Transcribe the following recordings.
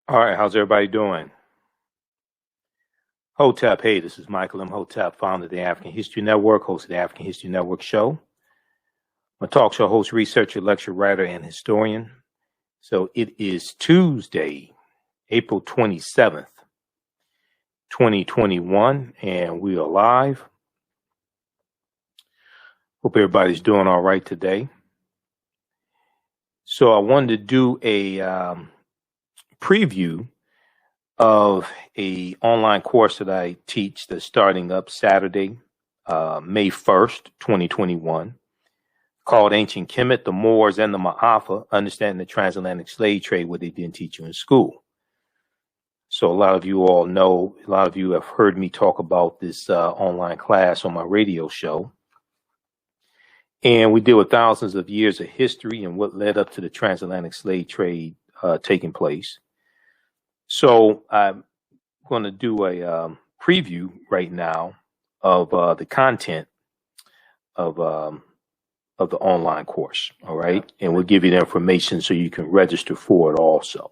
All right, how's everybody doing? Hotep, hey, this is Michael Imhotep, founder of the African History Network, host of the African History Network show. I'm a talk show host, researcher, lecturer, writer, and historian. So it is Tuesday, April 27th, 2021, and we are live. Hope everybody's doing all right today. So I wanted to do a preview of a online course that I teach that's starting up Saturday, May 1st, 2021, called Ancient Kemet, the Moors, and the Maafa, Understanding the Transatlantic Slave Trade, what they didn't teach you in school. So a lot of you all know, a lot of you have heard me talk about this online class on my radio show. And we deal with thousands of years of history and what led up to the transatlantic slave trade taking place. So I'm going to do a preview right now of the content of the online course. All right. And we'll give you the information so you can register for it also.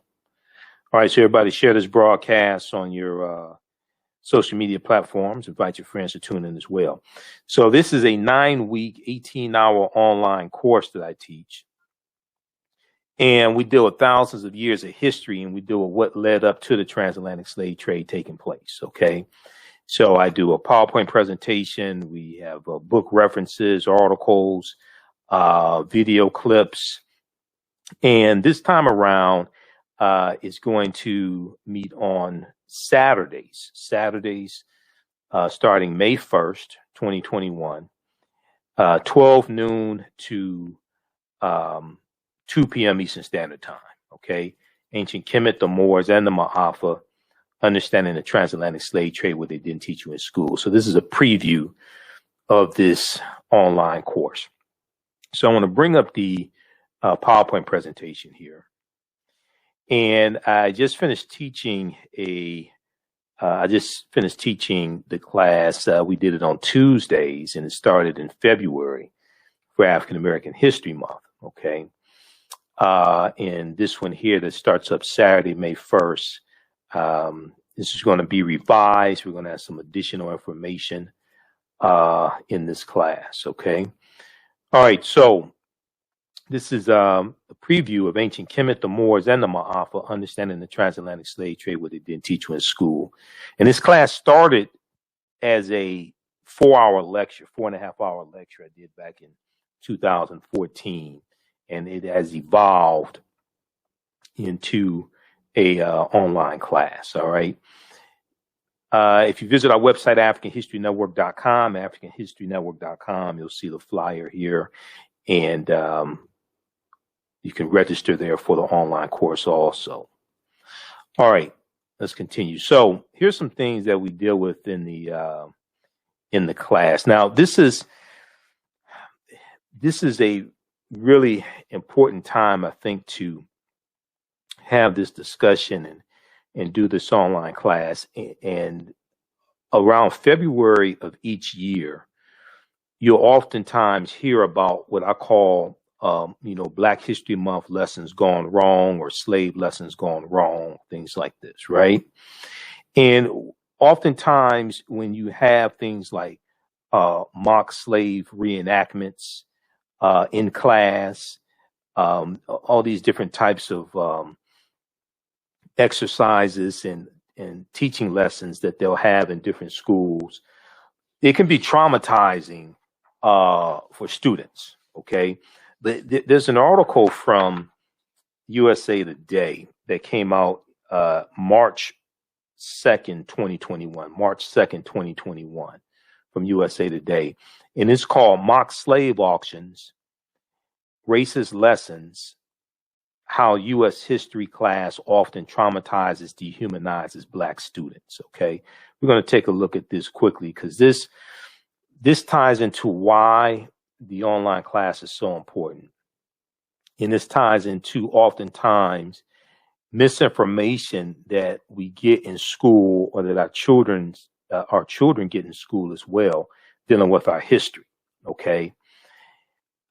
All right. So everybody share this broadcast on your social media platforms. Invite your friends to tune in as well. So this is a 9-week, 18-hour online course that I teach. And we deal with thousands of years of history, and we deal with what led up to the transatlantic slave trade taking place. Okay. So I do a PowerPoint presentation. We have book references, articles, video clips. And this time around, is going to meet on Saturdays, starting May 1st, 2021, 12 noon to 2 p.m. Eastern Standard Time. Okay. Ancient Kemet, the Moors, and the Maafa, Understanding the Transatlantic Slave Trade, what they didn't teach you in school. So this is a preview of this online course. So I want to bring up the PowerPoint presentation here. And I just finished teaching the class. We did it on Tuesdays, and it started in February for African American History Month. Okay. And this one here that starts up Saturday, May 1st. This is going to be revised. We're going to have some additional information in this class. Okay. All right. So this is a preview of Ancient Kemet, the Moors, and the Maafa, Understanding the Transatlantic Slave Trade, what they didn't teach you in school. And this class started as a 4-hour lecture, 4.5-hour lecture I did back in 2014. And it has evolved into a online class. All right. If you visit our website, AfricanHistoryNetwork.com, AfricanHistoryNetwork.com, you'll see the flyer here. And you can register there for the online course also. All right, let's continue. So here's some things that we deal with in the class. Now, this is a really important time, I think, to have this discussion and do this online class. And around February of each year, you'll oftentimes hear about what I call Black History Month lessons gone wrong, or slave lessons gone wrong, things like this, right? And oftentimes when you have things like mock slave reenactments in class, all these different types of exercises and teaching lessons that they'll have in different schools, it can be traumatizing for students, okay? There's an article from USA Today that came out March 2nd, 2021, from USA Today. And it's called Mock Slave Auctions, Racist Lessons, How U.S. History Class Often Traumatizes, Dehumanizes Black Students, okay? We're going to take a look at this quickly because this ties into why the online class is so important. And this ties into oftentimes misinformation that we get in school, or that our children get in school as well, dealing with our history. Okay.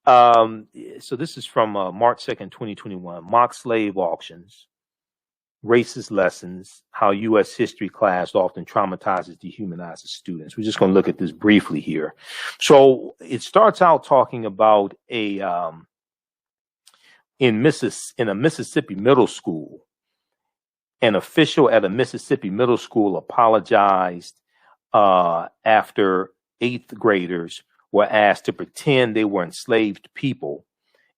So this is from March 2nd, 2021, Mock Slave Auctions, racist lessons, how U.S. history class often traumatizes, dehumanizes students. We're just going to look at this briefly here. So it starts out talking about in a Mississippi middle school, an official at a Mississippi middle school apologized after eighth graders were asked to pretend they were enslaved people,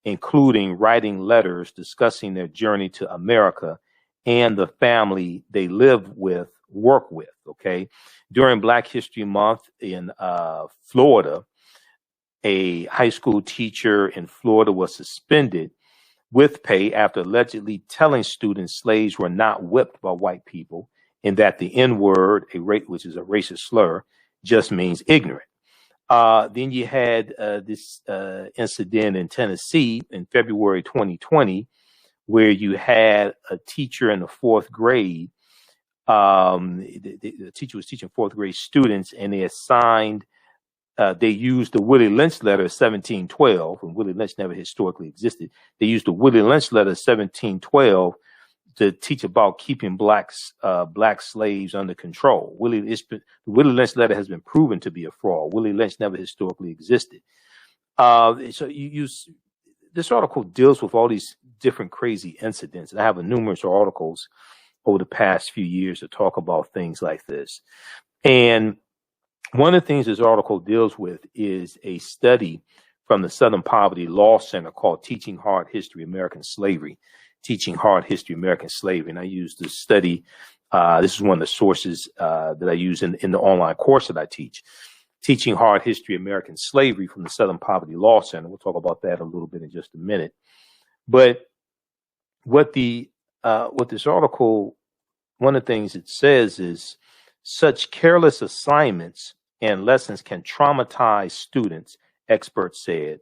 including writing letters discussing their journey to America and the family they work with. Okay. During Black History Month in Florida, a high school teacher in Florida was suspended with pay after allegedly telling students slaves were not whipped by white people and that the N-word, which is a racist slur, just means ignorant. Then you had this incident in Tennessee in February 2020, where you had a teacher in the fourth grade. The teacher was teaching fourth grade students, and they used the Willie Lynch letter 1712, and Willie Lynch never historically existed. They used the Willie Lynch letter 1712 to teach about keeping black slaves under control. The Willie Lynch letter has been proven to be a fraud. Willie Lynch never historically existed. This article deals with all these different crazy incidents. And I have numerous articles over the past few years to talk about things like this. And one of the things this article deals with is a study from the Southern Poverty Law Center called Teaching Hard History, American Slavery. Teaching Hard History, American Slavery. And I use this study. This is one of the sources that I use in the online course that I teach. Teaching Hard History, American Slavery from the Southern Poverty Law Center. We'll talk about that a little bit in just a minute. But what this article, one of the things it says is such careless assignments and lessons can traumatize students, experts said.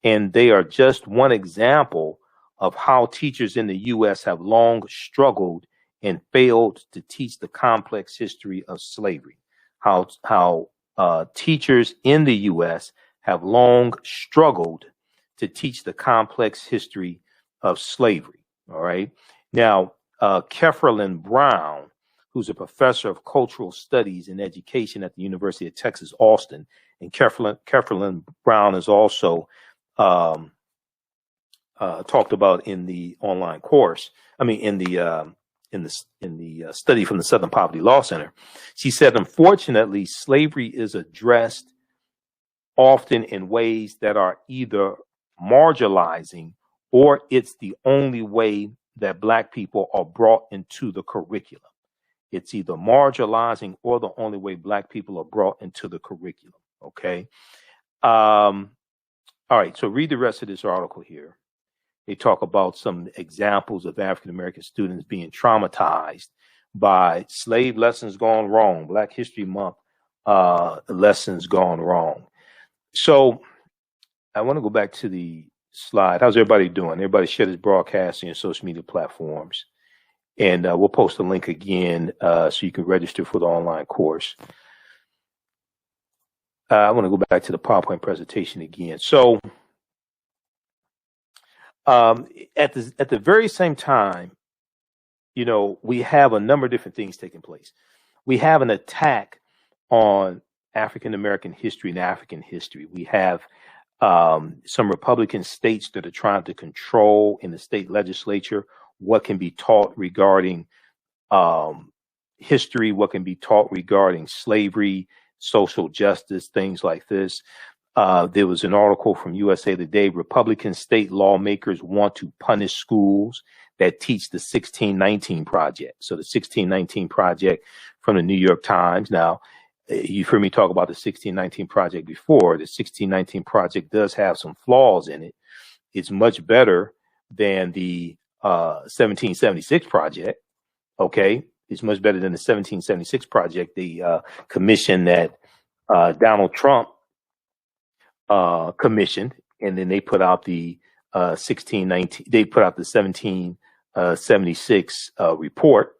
And they are just one example of how teachers in the U.S. have long struggled and failed to teach the complex history of slavery. How teachers in the U.S. have long struggled to teach the complex history of slavery. All right. Now, Kefferlin Brown, who's a professor of cultural studies and education at the University of Texas, Austin, and Kefferlin Brown is also talked about in the online course. In the study from the Southern Poverty Law Center. She said, unfortunately, slavery is addressed often in ways that are either marginalizing or it's the only way that Black people are brought into the curriculum. It's either marginalizing or the only way Black people are brought into the curriculum. Okay. All right. So read the rest of this article here. They talk about some examples of African-American students being traumatized by slave lessons gone wrong, Black History Month lessons gone wrong. So I want to go back to the slide. How's everybody doing? Everybody share this broadcast on your social media platforms. And we'll post a link again so you can register for the online course. I want to go back to the PowerPoint presentation again. So at the very same time, we have a number of different things taking place. We have an attack on African-American history and African history. We have some Republican states that are trying to control in the state legislature what can be taught regarding history, what can be taught regarding slavery, social justice, things like this. There was an article from USA Today. Republican state lawmakers want to punish schools that teach the 1619 Project. So the 1619 Project from the New York Times. Now, you've heard me talk about the 1619 Project before. The 1619 Project does have some flaws in it. It's much better than the 1776 Project. Okay. It's much better than the 1776 Project, the commission that Donald Trump commissioned, and then they put out the 1619. They put out the 1776 report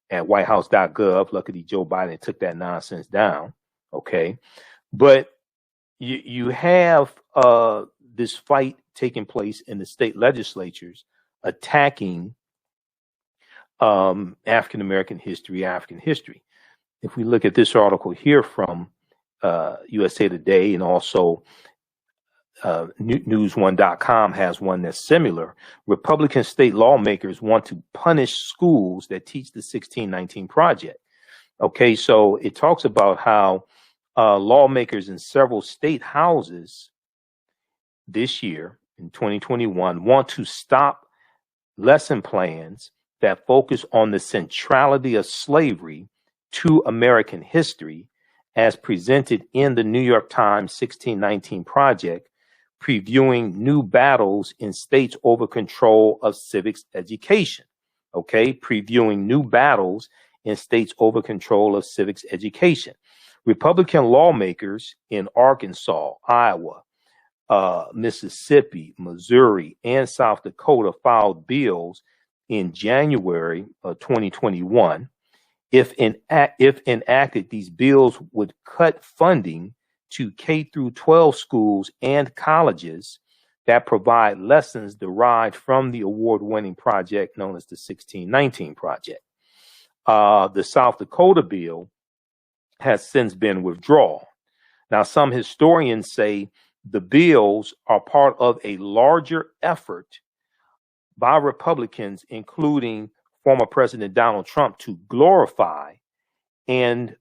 at whitehouse.gov. Luckily, Joe Biden took that nonsense down. Okay, but you have this fight taking place in the state legislatures attacking African American history, African history. If we look at this article here from USA Today, and also News1.com has one that's similar. Republican state lawmakers want to punish schools that teach the 1619 Project. Okay, so it talks about how lawmakers in several state houses this year in 2021 want to stop lesson plans that focus on the centrality of slavery to American history as presented in the New York Times 1619 Project, previewing new battles in states over control of civics education. Okay, previewing new battles in states over control of civics education. Republican lawmakers in Arkansas, Iowa, Mississippi, Missouri, and South Dakota filed bills in January of 2021. If enacted, these bills would cut funding to K through 12 schools and colleges that provide lessons derived from the award-winning project known as the 1619 Project. The South Dakota bill has since been withdrawn. Now, some historians say the bills are part of a larger effort by Republicans, including former President Donald Trump, to glorify a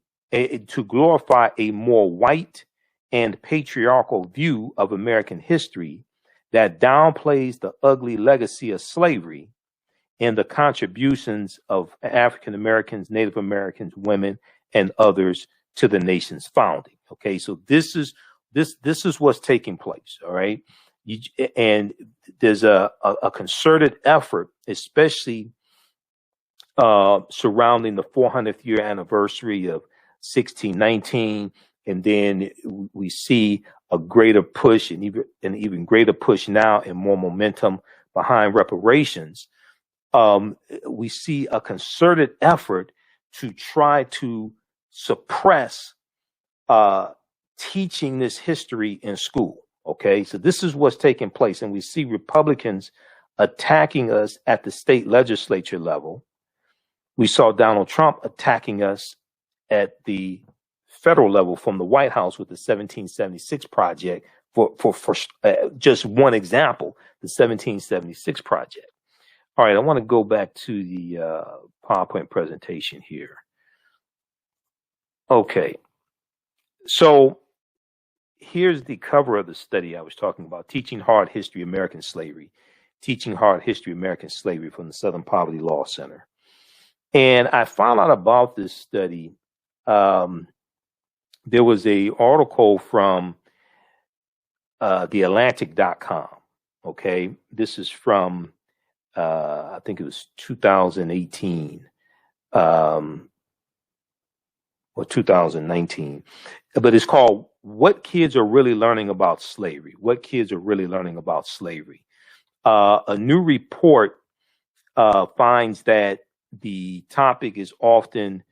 more white and patriarchal view of American history that downplays the ugly legacy of slavery and the contributions of African Americans, Native Americans, women, and others to the nation's founding. Okay, so this is what's taking place. All right, and there's a concerted effort, especially surrounding the 400th year anniversary of 1619, and then we see a greater push, and even greater push now, and more momentum behind reparations. We see a concerted effort to try to suppress teaching this history in school. Okay, so this is what's taking place, and we see Republicans attacking us at the state legislature level. We saw Donald Trump attacking us at the federal level from the White House with the 1776 Project, for just one example, the 1776 Project. All right, I want to go back to the PowerPoint presentation here. Okay, so here's the cover of the study I was talking about, Teaching Hard History, American Slavery, Teaching Hard History, American Slavery from the Southern Poverty Law Center. And I found out about this study. There was an article from theatlantic.com. Okay, this is from, I think it was 2018 or 2019, but it's called What Kids Are Really Learning About Slavery. What Kids Are Really Learning About Slavery. A new report finds that the topic is often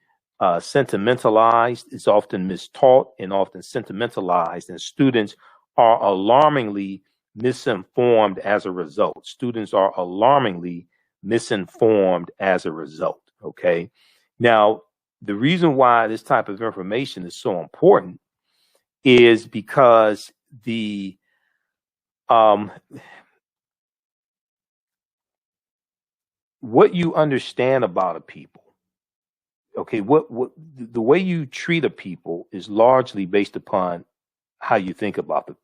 sentimentalized, it's often mistaught, and often sentimentalized, and students are alarmingly misinformed as a result. Students are alarmingly misinformed as a result. Okay. Now, the reason why this type of information is so important is because the what you understand about a people, okay, what the way you treat a people is largely based upon how you think about a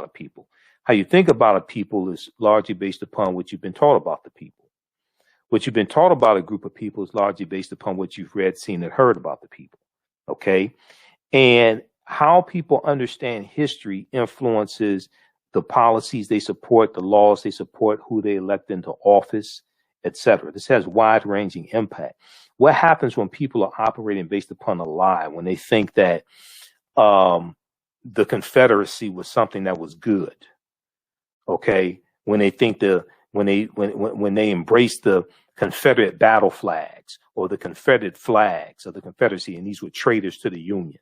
people. How you think about a people is largely based upon what you've been taught about the people. What you've been taught about a group of people is largely based upon what you've read, seen, and heard about the people. Okay, and how people understand history influences the policies they support, the laws they support, who they elect into office, etc. This has wide-ranging impact. What happens when people are operating based upon a lie, when they think that the Confederacy was something that was good? Okay, when they think when they embrace the Confederate battle flags or the Confederate flags of the Confederacy, and these were traitors to the Union.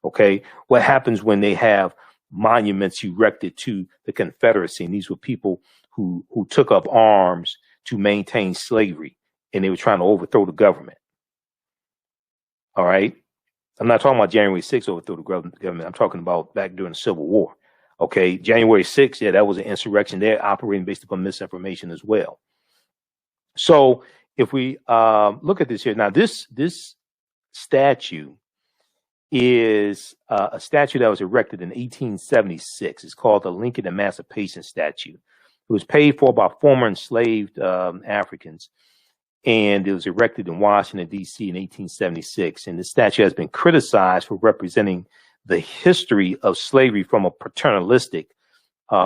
Okay, what happens when they have monuments erected to the Confederacy, and these were people who took up arms to maintain slavery and they were trying to overthrow the government. All right. I'm not talking about January 6th overthrow the government. I'm talking about back during the Civil War. Okay. January 6th, yeah, that was an insurrection. They're operating based upon misinformation as well. So if we look at this here now, this statue is a statue that was erected in 1876. It's called the Lincoln Emancipation Statue. It was paid for by former enslaved Africans, and it was erected in Washington, D.C. in 1876. And the statue has been criticized for representing the history of slavery from a paternalistic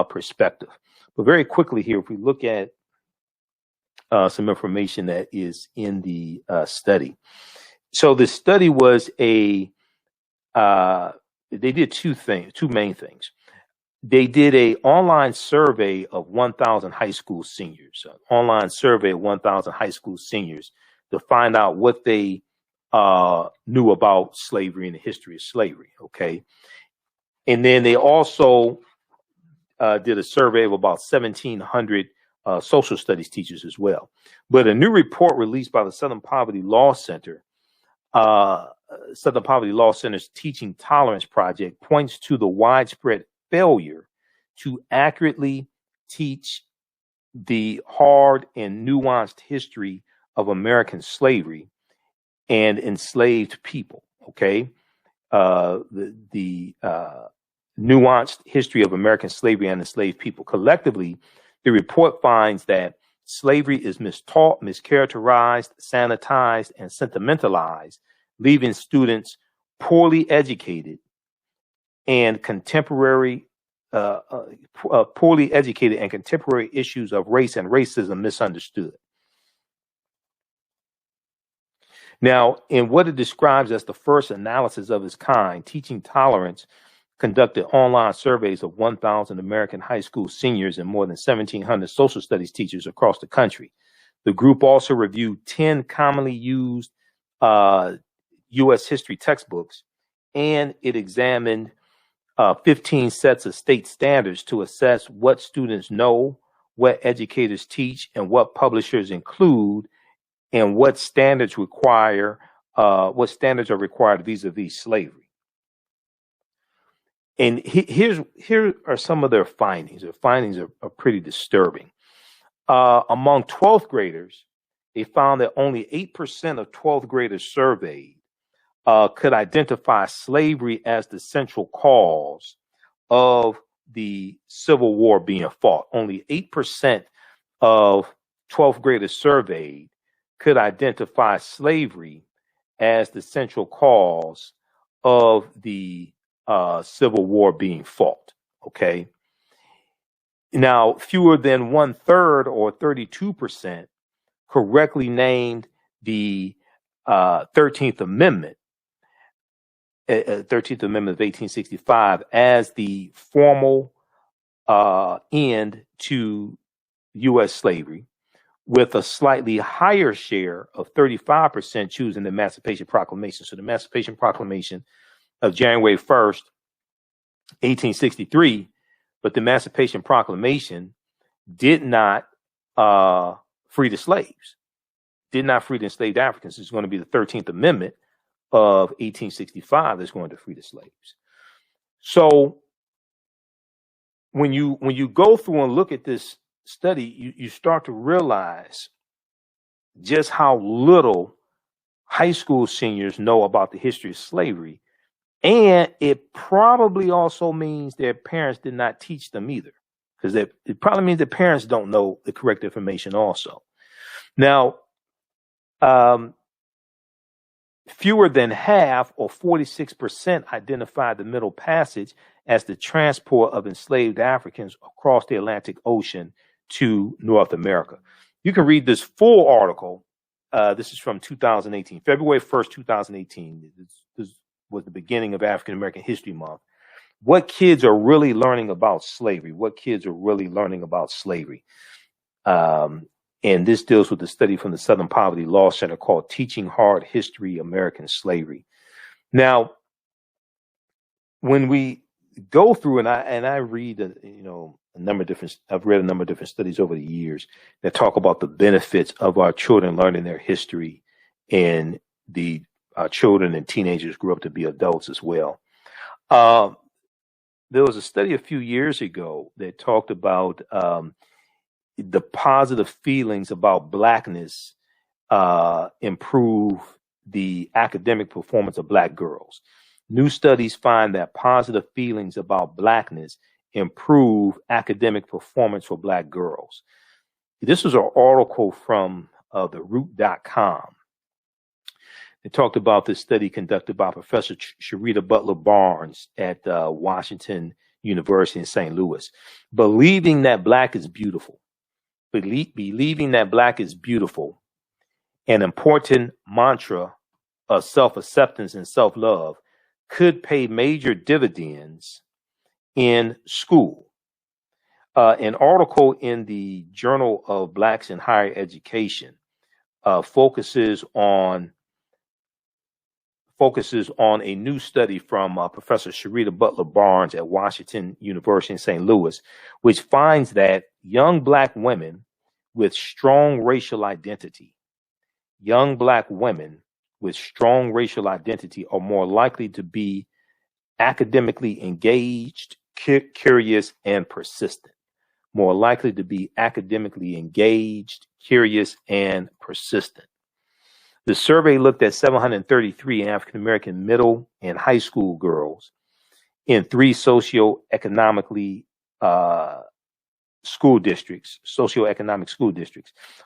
perspective. But very quickly here, if we look at some information that is in the study. So the study was they did two main things. They did an online survey of 1,000 high school seniors, to find out what they knew about slavery and the history of slavery. Okay. And then they also did a survey of about 1,700 social studies teachers as well. But a new report released by the Southern Poverty Law Center's Teaching Tolerance Project points to the widespread failure to accurately teach the hard and nuanced history of American slavery and enslaved people. Okay. The nuanced history of American slavery and enslaved people. Collectively, the report finds that slavery is mistaught, mischaracterized, sanitized, and sentimentalized, leaving students poorly educated and contemporary issues of race and racism misunderstood. Now, in what it describes as the first analysis of its kind, Teaching Tolerance conducted online surveys of 1,000 American high school seniors and more than 1,700 social studies teachers across the country. The group also reviewed 10 commonly used U.S. history textbooks, and it examined 15 sets of state standards to assess what students know, what educators teach, and what publishers include, and what standards are required vis-a-vis slavery. And here are some of their findings. Their findings are pretty disturbing. Among 12th graders, they found that only 8% of 12th graders surveyed could identify slavery as the central cause of the Civil War being fought. Only 8% of 12th graders surveyed could identify slavery as the central cause of the Civil War being fought. Okay. Now, fewer than 1/3 or 32% correctly named the 13th Amendment, 13th Amendment of 1865 as the formal end to U.S. slavery, with a slightly higher share of 35% choosing the Emancipation Proclamation. So the Emancipation Proclamation of January 1st, 1863, but the Emancipation Proclamation did not free the slaves, did not free the enslaved Africans. It's going to be the 13th Amendment of 1865 that's going to free the slaves. So when you go through and look at this study, you start to realize just how little high school seniors know about the history of slavery. And it probably also means their parents did not teach them either, because it probably means their parents don't know the correct information also. Now, fewer than half, or 46%, identified the Middle Passage as the transport of enslaved Africans across the Atlantic Ocean to North America. You can read this full article. This is from 2018, February 1st, 2018. This was the beginning of African American History Month. What kids are really learning about slavery? And this deals with the study from the Southern Poverty Law Center called Teaching Hard History American Slavery. Now, when we go through and I read I've read a number of different studies over the years that talk about the benefits of our children learning their history, and the children and teenagers grow up to be adults as well. Uh, there was a study a few years ago that talked about the positive feelings about blackness improve the academic performance of black girls. New studies find that positive feelings about blackness improve academic performance for black girls. This was an article from the root.com. It talked about this study conducted by Professor Sharita Butler Barnes at Washington University in St. Louis. Believing that black is beautiful, believing that black is beautiful, an important mantra of self-acceptance and self-love, could pay major dividends in school. An article in the Journal of Blacks in Higher Education focuses on a new study from Professor Sharita Butler Barnes at Washington University in St. Louis, which finds that young black women with strong racial identity, are more likely to be academically engaged, curious, and persistent. More likely to be academically engaged, curious, and persistent. The survey looked at 733 African American middle and high school girls in 3 socioeconomic school districts,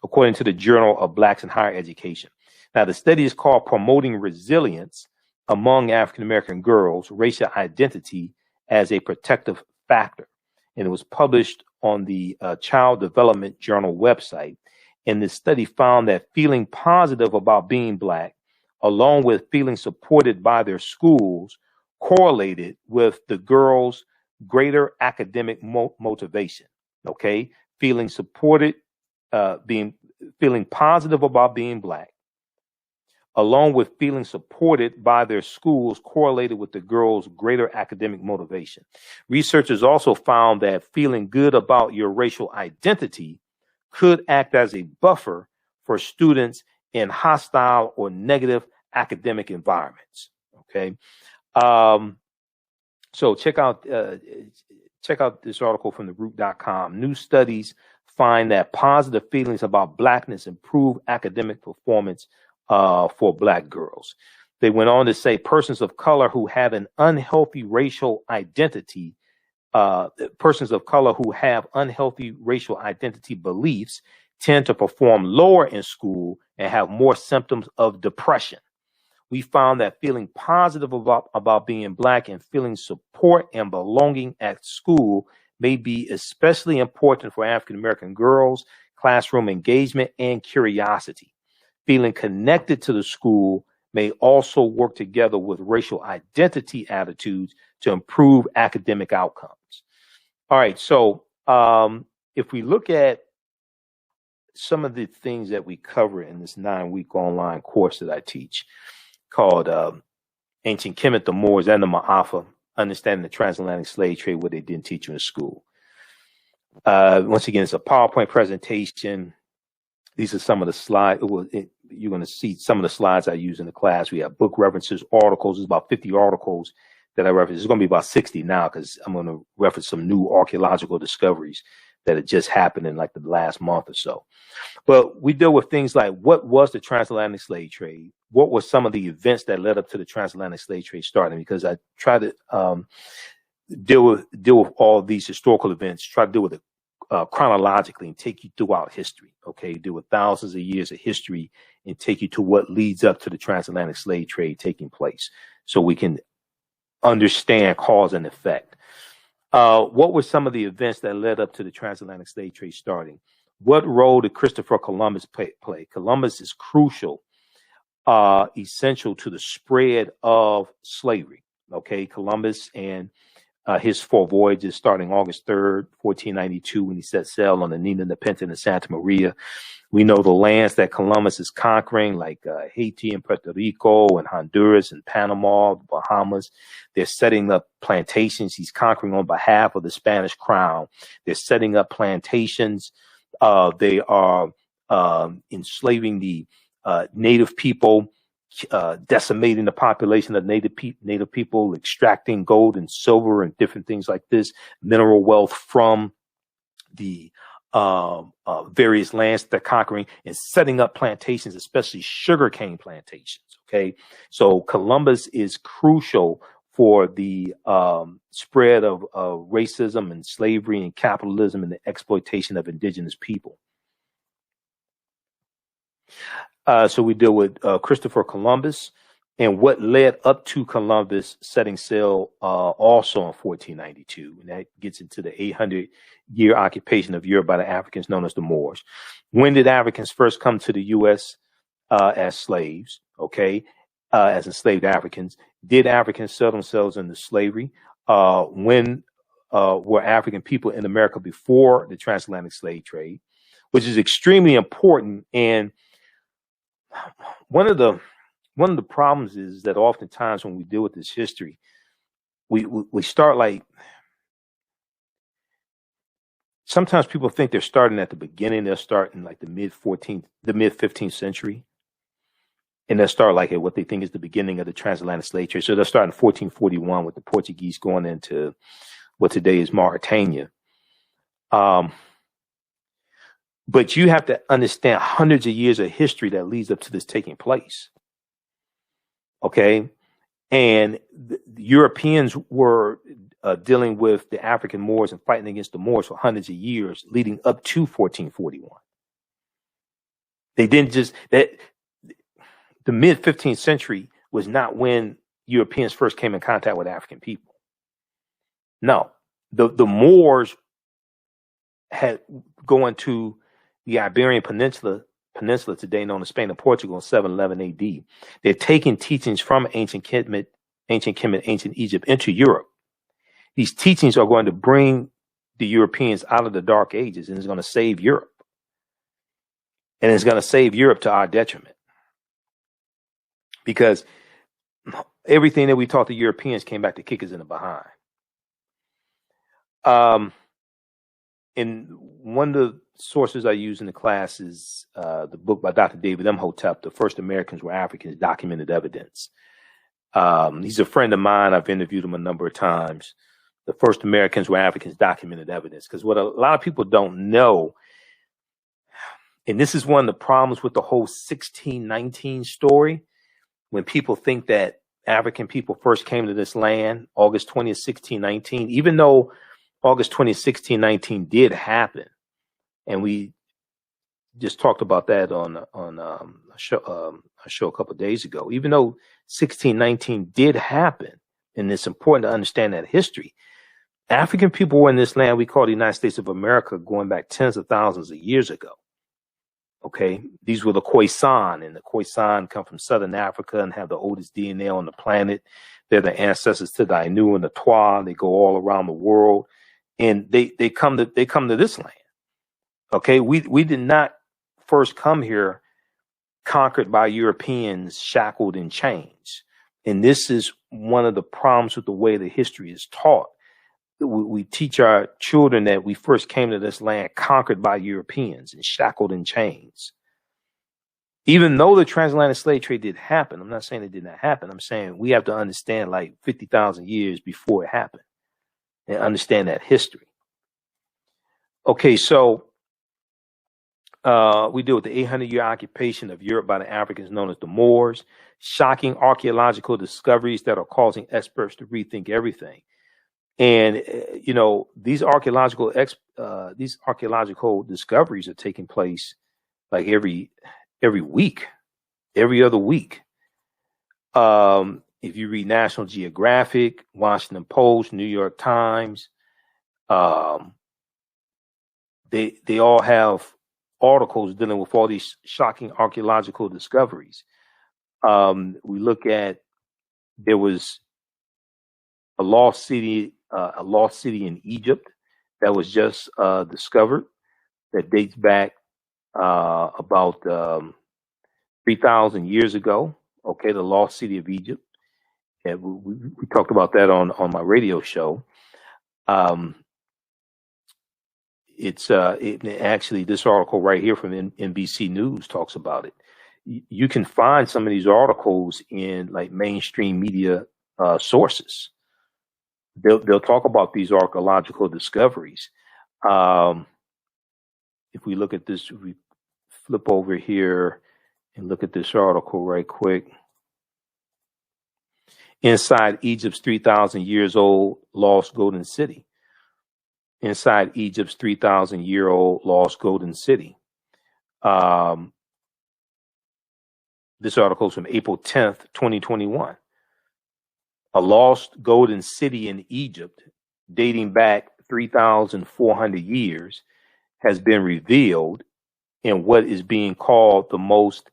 according to the Journal of Blacks in Higher Education. Now, the study is called Promoting Resilience Among African American Girls, Racial Identity as a Protective Factor. And it was published on the Child Development Journal website. And the study found that feeling positive about being black, along with feeling supported by their schools, correlated with the girls' greater academic motivation. Okay, feeling supported, feeling positive about being black, along with feeling supported by their schools, correlated with the girls' greater academic motivation. Researchers also found that feeling good about your racial identity could act as a buffer for students in hostile or negative academic environments. Okay, so check out this article from the root.com. New studies find that positive feelings about blackness improve academic performance for black girls. They went on to say persons of color who have an unhealthy racial identity, beliefs tend to perform lower in school and have more symptoms of depression. We found that feeling positive about being black and feeling support and belonging at school may be especially important for African American girls, classroom engagement, and curiosity. Feeling connected to the school may also work together with racial identity attitudes to improve academic outcomes. All right, so if we look at some of the things that we cover in this 9-week online course that I teach, called Ancient Kemet, the Moors, and the Maafa, Understanding the Transatlantic Slave Trade, what they didn't teach you in school. Once again, it's a PowerPoint presentation. These are some of the slides. You're going to see some of the slides I use in the class. We have book references, articles. There's about 50 articles that I reference. It's going to be about 60 now because I'm going to reference some new archaeological discoveries that had just happened in like the last month or so. But we deal with things like, what was the transatlantic slave trade? What were some of the events that led up to the transatlantic slave trade starting? Because I try to deal with all of these historical events, try to deal with it chronologically and take you throughout history. Okay, deal with thousands of years of history and take you to what leads up to the transatlantic slave trade taking place, so we can understand cause and effect. What were some of the events that led up to the transatlantic slave trade starting? What role did Christopher Columbus play? Columbus is crucial, essential to the spread of slavery. Okay, Columbus and his 4 voyages starting August 3rd, 1492, when he set sail on the Nina, Nepenthe, and Santa Maria. We know the lands that Columbus is conquering, like Haiti and Puerto Rico and Honduras and Panama, the Bahamas. They're setting up plantations. He's conquering on behalf of the Spanish crown. They're setting up plantations. They are enslaving the native people, decimating the population of native people, extracting gold and silver and different things like this, mineral wealth from the various lands they're conquering, and setting up plantations, especially sugarcane plantations. Okay, so Columbus is crucial for the spread of racism and slavery and capitalism and the exploitation of indigenous people. So we deal with Christopher Columbus and what led up to Columbus setting sail also in 1492. And that gets into the 800-year occupation of Europe by the Africans known as the Moors. When did Africans first come to the U.S. As slaves? Okay, as enslaved Africans. Did Africans sell themselves into slavery? When were African people in America before the transatlantic slave trade? Which is extremely important. And one of the problems is that oftentimes when we deal with this history, we start like, sometimes people think they're starting at the beginning. They'll start in like the mid 15th century, and they'll start like at what they think is the beginning of the transatlantic slave trade. So they'll start in 1441 with the Portuguese going into what today is Mauritania. But you have to understand hundreds of years of history that leads up to this taking place. Okay. And the Europeans were dealing with the African Moors and fighting against the Moors for hundreds of years leading up to 1441. They didn't just, that the mid 15th century was not when Europeans first came in contact with African people. No, the Moors had going to the Iberian Peninsula today known as Spain and Portugal in 711 AD. They're taking teachings from ancient Kemet, ancient Egypt into Europe. These teachings are going to bring the Europeans out of the Dark Ages, and it's going to save Europe. And it's going to save Europe to our detriment. Because everything that we taught the Europeans came back to kick us in the behind. And one of the sources I use in the class is the book by Dr. David Imhotep, The First Americans Were Africans, Documented Evidence. He's a friend of mine. I've interviewed him a number of times. The First Americans Were Africans, Documented Evidence. Because what a lot of people don't know, and this is one of the problems with the whole 1619 story, when people think that African people first came to this land, August 20th, 1619, even though August 20th, 1619 did happen. And we just talked about that on a show a couple of days ago. Even though 1619 did happen, and it's important to understand that history, African people were in this land we call the United States of America going back tens of thousands of years ago. Okay, these were the Khoisan, and the Khoisan come from Southern Africa and have the oldest DNA on the planet. They're the ancestors to the Ainu and the Twa. They go all around the world, and they come to this land. Okay, we did not first come here conquered by Europeans, shackled in chains. And this is one of the problems with the way the history is taught. We teach our children that we first came to this land conquered by Europeans and shackled in chains. Even though the transatlantic slave trade did happen, I'm not saying it did not happen. I'm saying we have to understand like 50,000 years before it happened and understand that history. Okay, so we deal with the 800-year occupation of Europe by the Africans known as the Moors, shocking archaeological discoveries that are causing experts to rethink everything. And, you know, these archaeological discoveries are taking place like every week, every other week. If you read National Geographic, Washington Post, New York Times, they all have articles dealing with all these shocking archaeological discoveries. We look at, there was a lost city a lost city in Egypt that was just discovered that dates back about 3,000 years ago. Okay, the lost city of Egypt. And we talked about that on my radio show. Um, actually, this article right here from NBC News talks about it. You can find some of these articles in like mainstream media sources. They'll talk about these archaeological discoveries. If we look at this, if we flip over here and look at this article right quick. Inside Egypt's 3,000 years old lost golden city. Inside Egypt's 3,000 year old lost golden city. This article is from April 10th, 2021. A lost golden city in Egypt dating back 3,400 years has been revealed in what is being called the most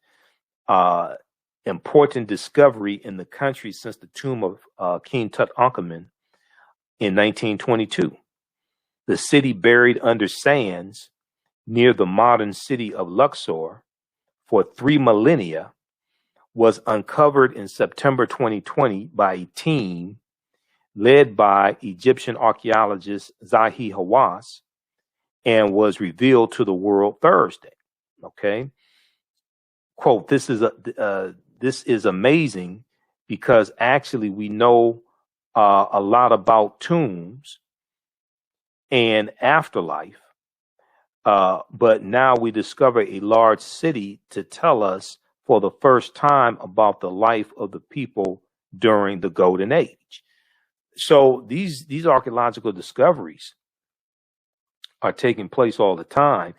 important discovery in the country since the tomb of King Tutankhamun in 1922. The city buried under sands near the modern city of Luxor for 3 millennia was uncovered in September 2020 by a team led by Egyptian archaeologist Zahi Hawass and was revealed to the world Thursday. Okay. Quote, this is amazing because actually we know a lot about tombs and afterlife, but now we discover a large city to tell us for the first time about the life of the people during the Golden Age. So these archaeological discoveries are taking place all the time.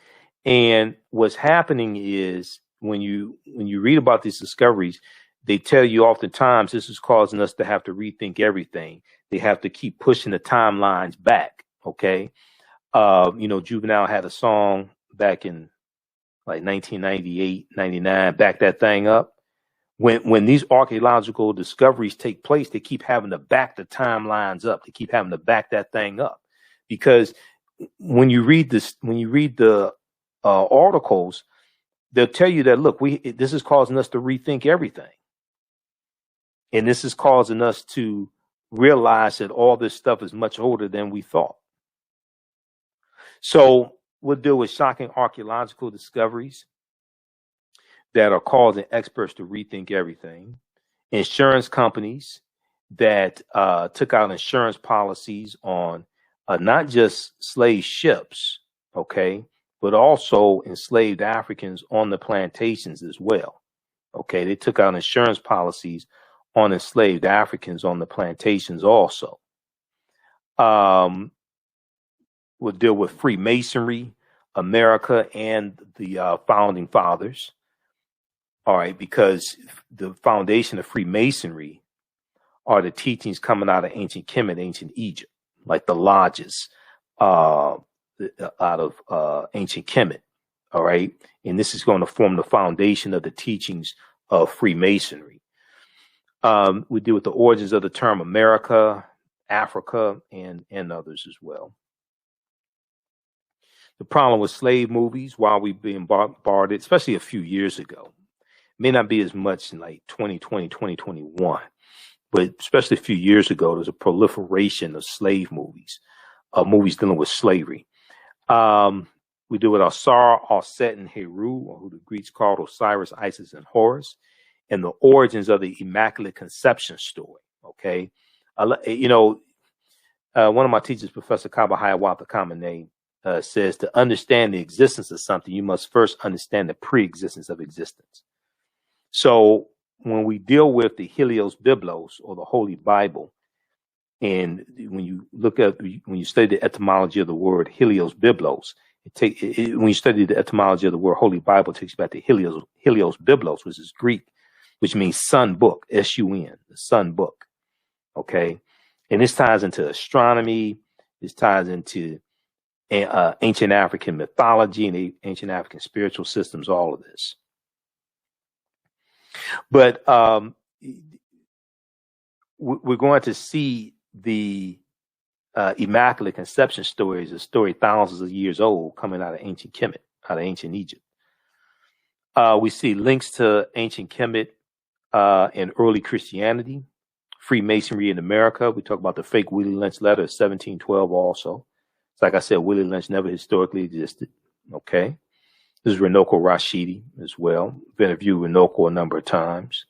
And what's happening is when you read about these discoveries, they tell you oftentimes this is causing us to have to rethink everything. They have to keep pushing the timelines back. Okay. Juvenile had a song back in like 1998, 99, back that thing up. When these archaeological discoveries take place, they keep having to back the timelines up. They keep having to back that thing up because when you read the articles, they'll tell you that, look, this is causing us to rethink everything. And this is causing us to realize that all this stuff is much older than we thought. So we'll deal with shocking archaeological discoveries that are causing experts to rethink everything. Insurance companies that took out insurance policies on not just slave ships, okay, but also enslaved Africans on the plantations as well. Okay, they took out insurance policies on enslaved Africans on the plantations also. We'll deal with Freemasonry, America, and the founding fathers. All right, because the foundation of Freemasonry are the teachings coming out of ancient Kemet, ancient Egypt, like the lodges out of ancient Kemet. All right, and this is going to form the foundation of the teachings of Freemasonry. We deal with the origins of the term America, Africa, and others as well. The problem with slave movies, while we've been bombarded, especially a few years ago, may not be as much in like 2020, 2021, but especially a few years ago, there's a proliferation of slave movies, movies dealing with slavery. We deal with Osar, Osset, and Heru, or who the Greeks called Osiris, Isis, and Horus, and the origins of the Immaculate Conception story. Okay. One of my teachers, Professor Kaba Hiawatha Kamene, says to understand the existence of something, you must first understand the pre-existence of existence. So when we deal with the Helios Biblos, or the Holy Bible, and when you study the etymology of the word Helios Biblos, when you study the etymology of the word Holy Bible, it takes you back to Helios Biblos, which is Greek, which means sun book, S-U-N, the sun book. Okay. And this ties into astronomy. This ties into ancient African mythology and ancient African spiritual systems, all of this. But we're going to see the Immaculate Conception story is a story thousands of years old coming out of ancient Kemet, out of ancient Egypt. We see links to ancient Kemet in early Christianity, Freemasonry in America. We talk about the fake Willie Lynch letter of 1712 also. It's like I said, Willie Lynch never historically existed. Okay. This is Runoko Rashidi as well. I've interviewed Runoko a number of times.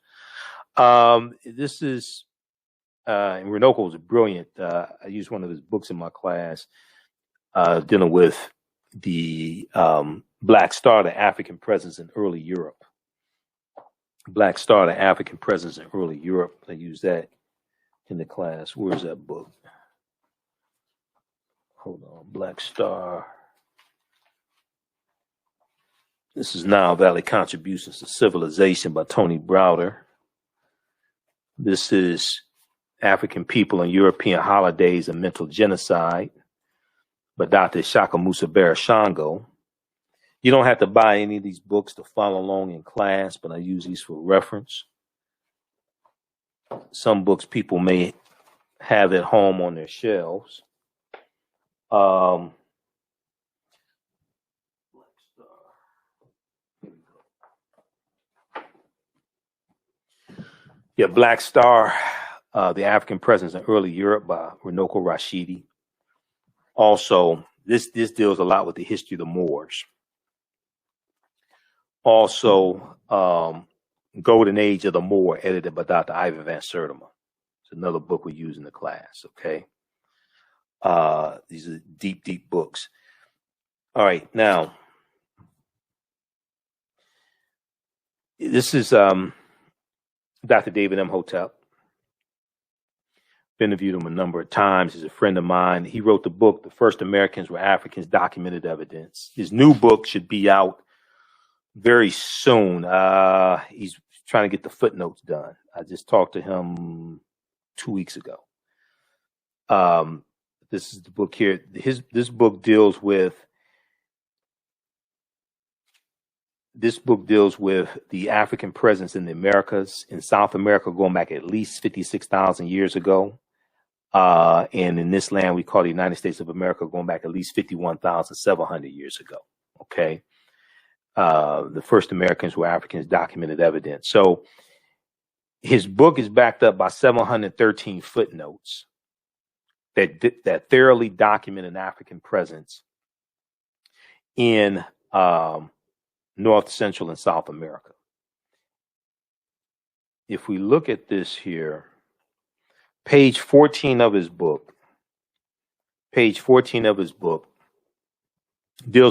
This is, and Runoko was brilliant. I used one of his books in my class dealing with the Black Star, the African presence in early Europe. Black Star, the African presence in early Europe. I used that in the class. Where's that book? Hold on. Black Star. This is Nile Valley Contributions to Civilization by Tony Browder. This is African People and European Holidays and Mental Genocide by Dr. Shaka Musa Barashango. You don't have to buy any of these books to follow along in class, but I use these for reference. Some books people may have at home on their shelves. Yeah, Black Star, The African Presence in Early Europe by Runoko Rashidi. Also, this deals a lot with the history of the Moors. Also, Golden Age of the Moor, edited by Dr. Ivan Van Sertima. It's another book we use in the class, okay? These are deep, deep books. All right, now, this is Dr. David Imhotep. I've interviewed him a number of times. He's a friend of mine. He wrote the book, The First Americans Were Africans, Documented Evidence. His new book should be out very soon. He's trying to get the footnotes done. I just talked to him 2 weeks ago. This is the book here. This book deals with the African presence in the Americas, in South America, going back at least 56,000 years ago. And in this land we call the United States of America, going back at least 51,700 years ago. Okay. The first Americans were Africans, documented evidence. So his book is backed up by 713 footnotes that thoroughly document an African presence in North, Central, and South America. If we look at this here, page 14 of his book deals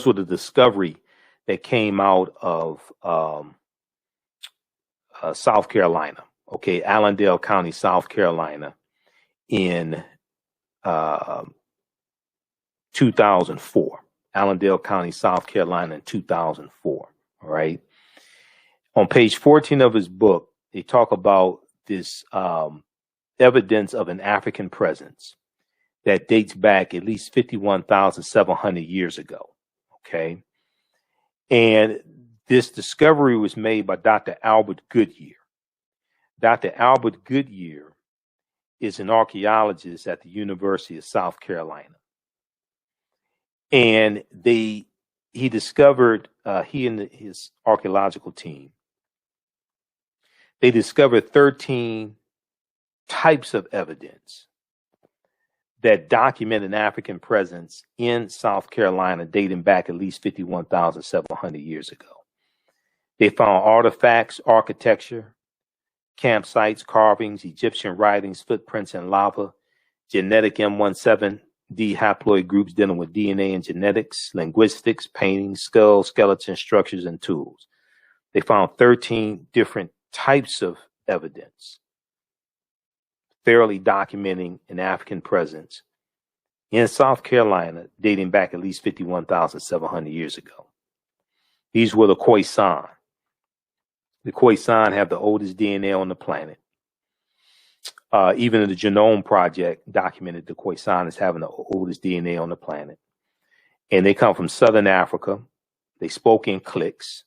with the discovery that came out of South Carolina, okay, Allendale County, South Carolina, in 2004. Allendale County, South Carolina in 2004. All right. On page 14 of his book, they talk about this evidence of an African presence that dates back at least 51,700 years ago. Okay. And this discovery was made by Dr. Albert Goodyear. Dr. Albert Goodyear is an archaeologist at the University of South Carolina. And he discovered, he and his archaeological team, they discovered 13 types of evidence that document an African presence in South Carolina dating back at least 51,700 years ago. They found artifacts, architecture, campsites, carvings, Egyptian writings, footprints in lava, genetic M17D haploid groups dealing with DNA and genetics, linguistics, paintings, skulls, skeletons, structures, and tools. They found 13 different types of evidence thoroughly documenting an African presence in South Carolina dating back at least 51,700 years ago. These were the Khoisan. The Khoisan have the oldest DNA on the planet. Even the Genome Project documented the Khoisan as having the oldest DNA on the planet. And they come from Southern Africa. They spoke in cliques,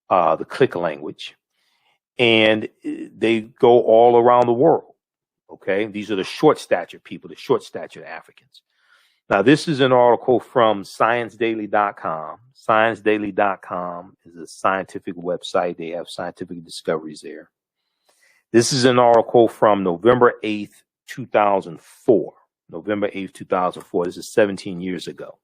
the click language, and they go all around the world. Okay, these are the short stature people, the short stature Africans. Now, this is an article from ScienceDaily.com. ScienceDaily.com is a scientific website. They have scientific discoveries there. This is an article from November 8th, 2004. November 8th, 2004. This is 17 years ago.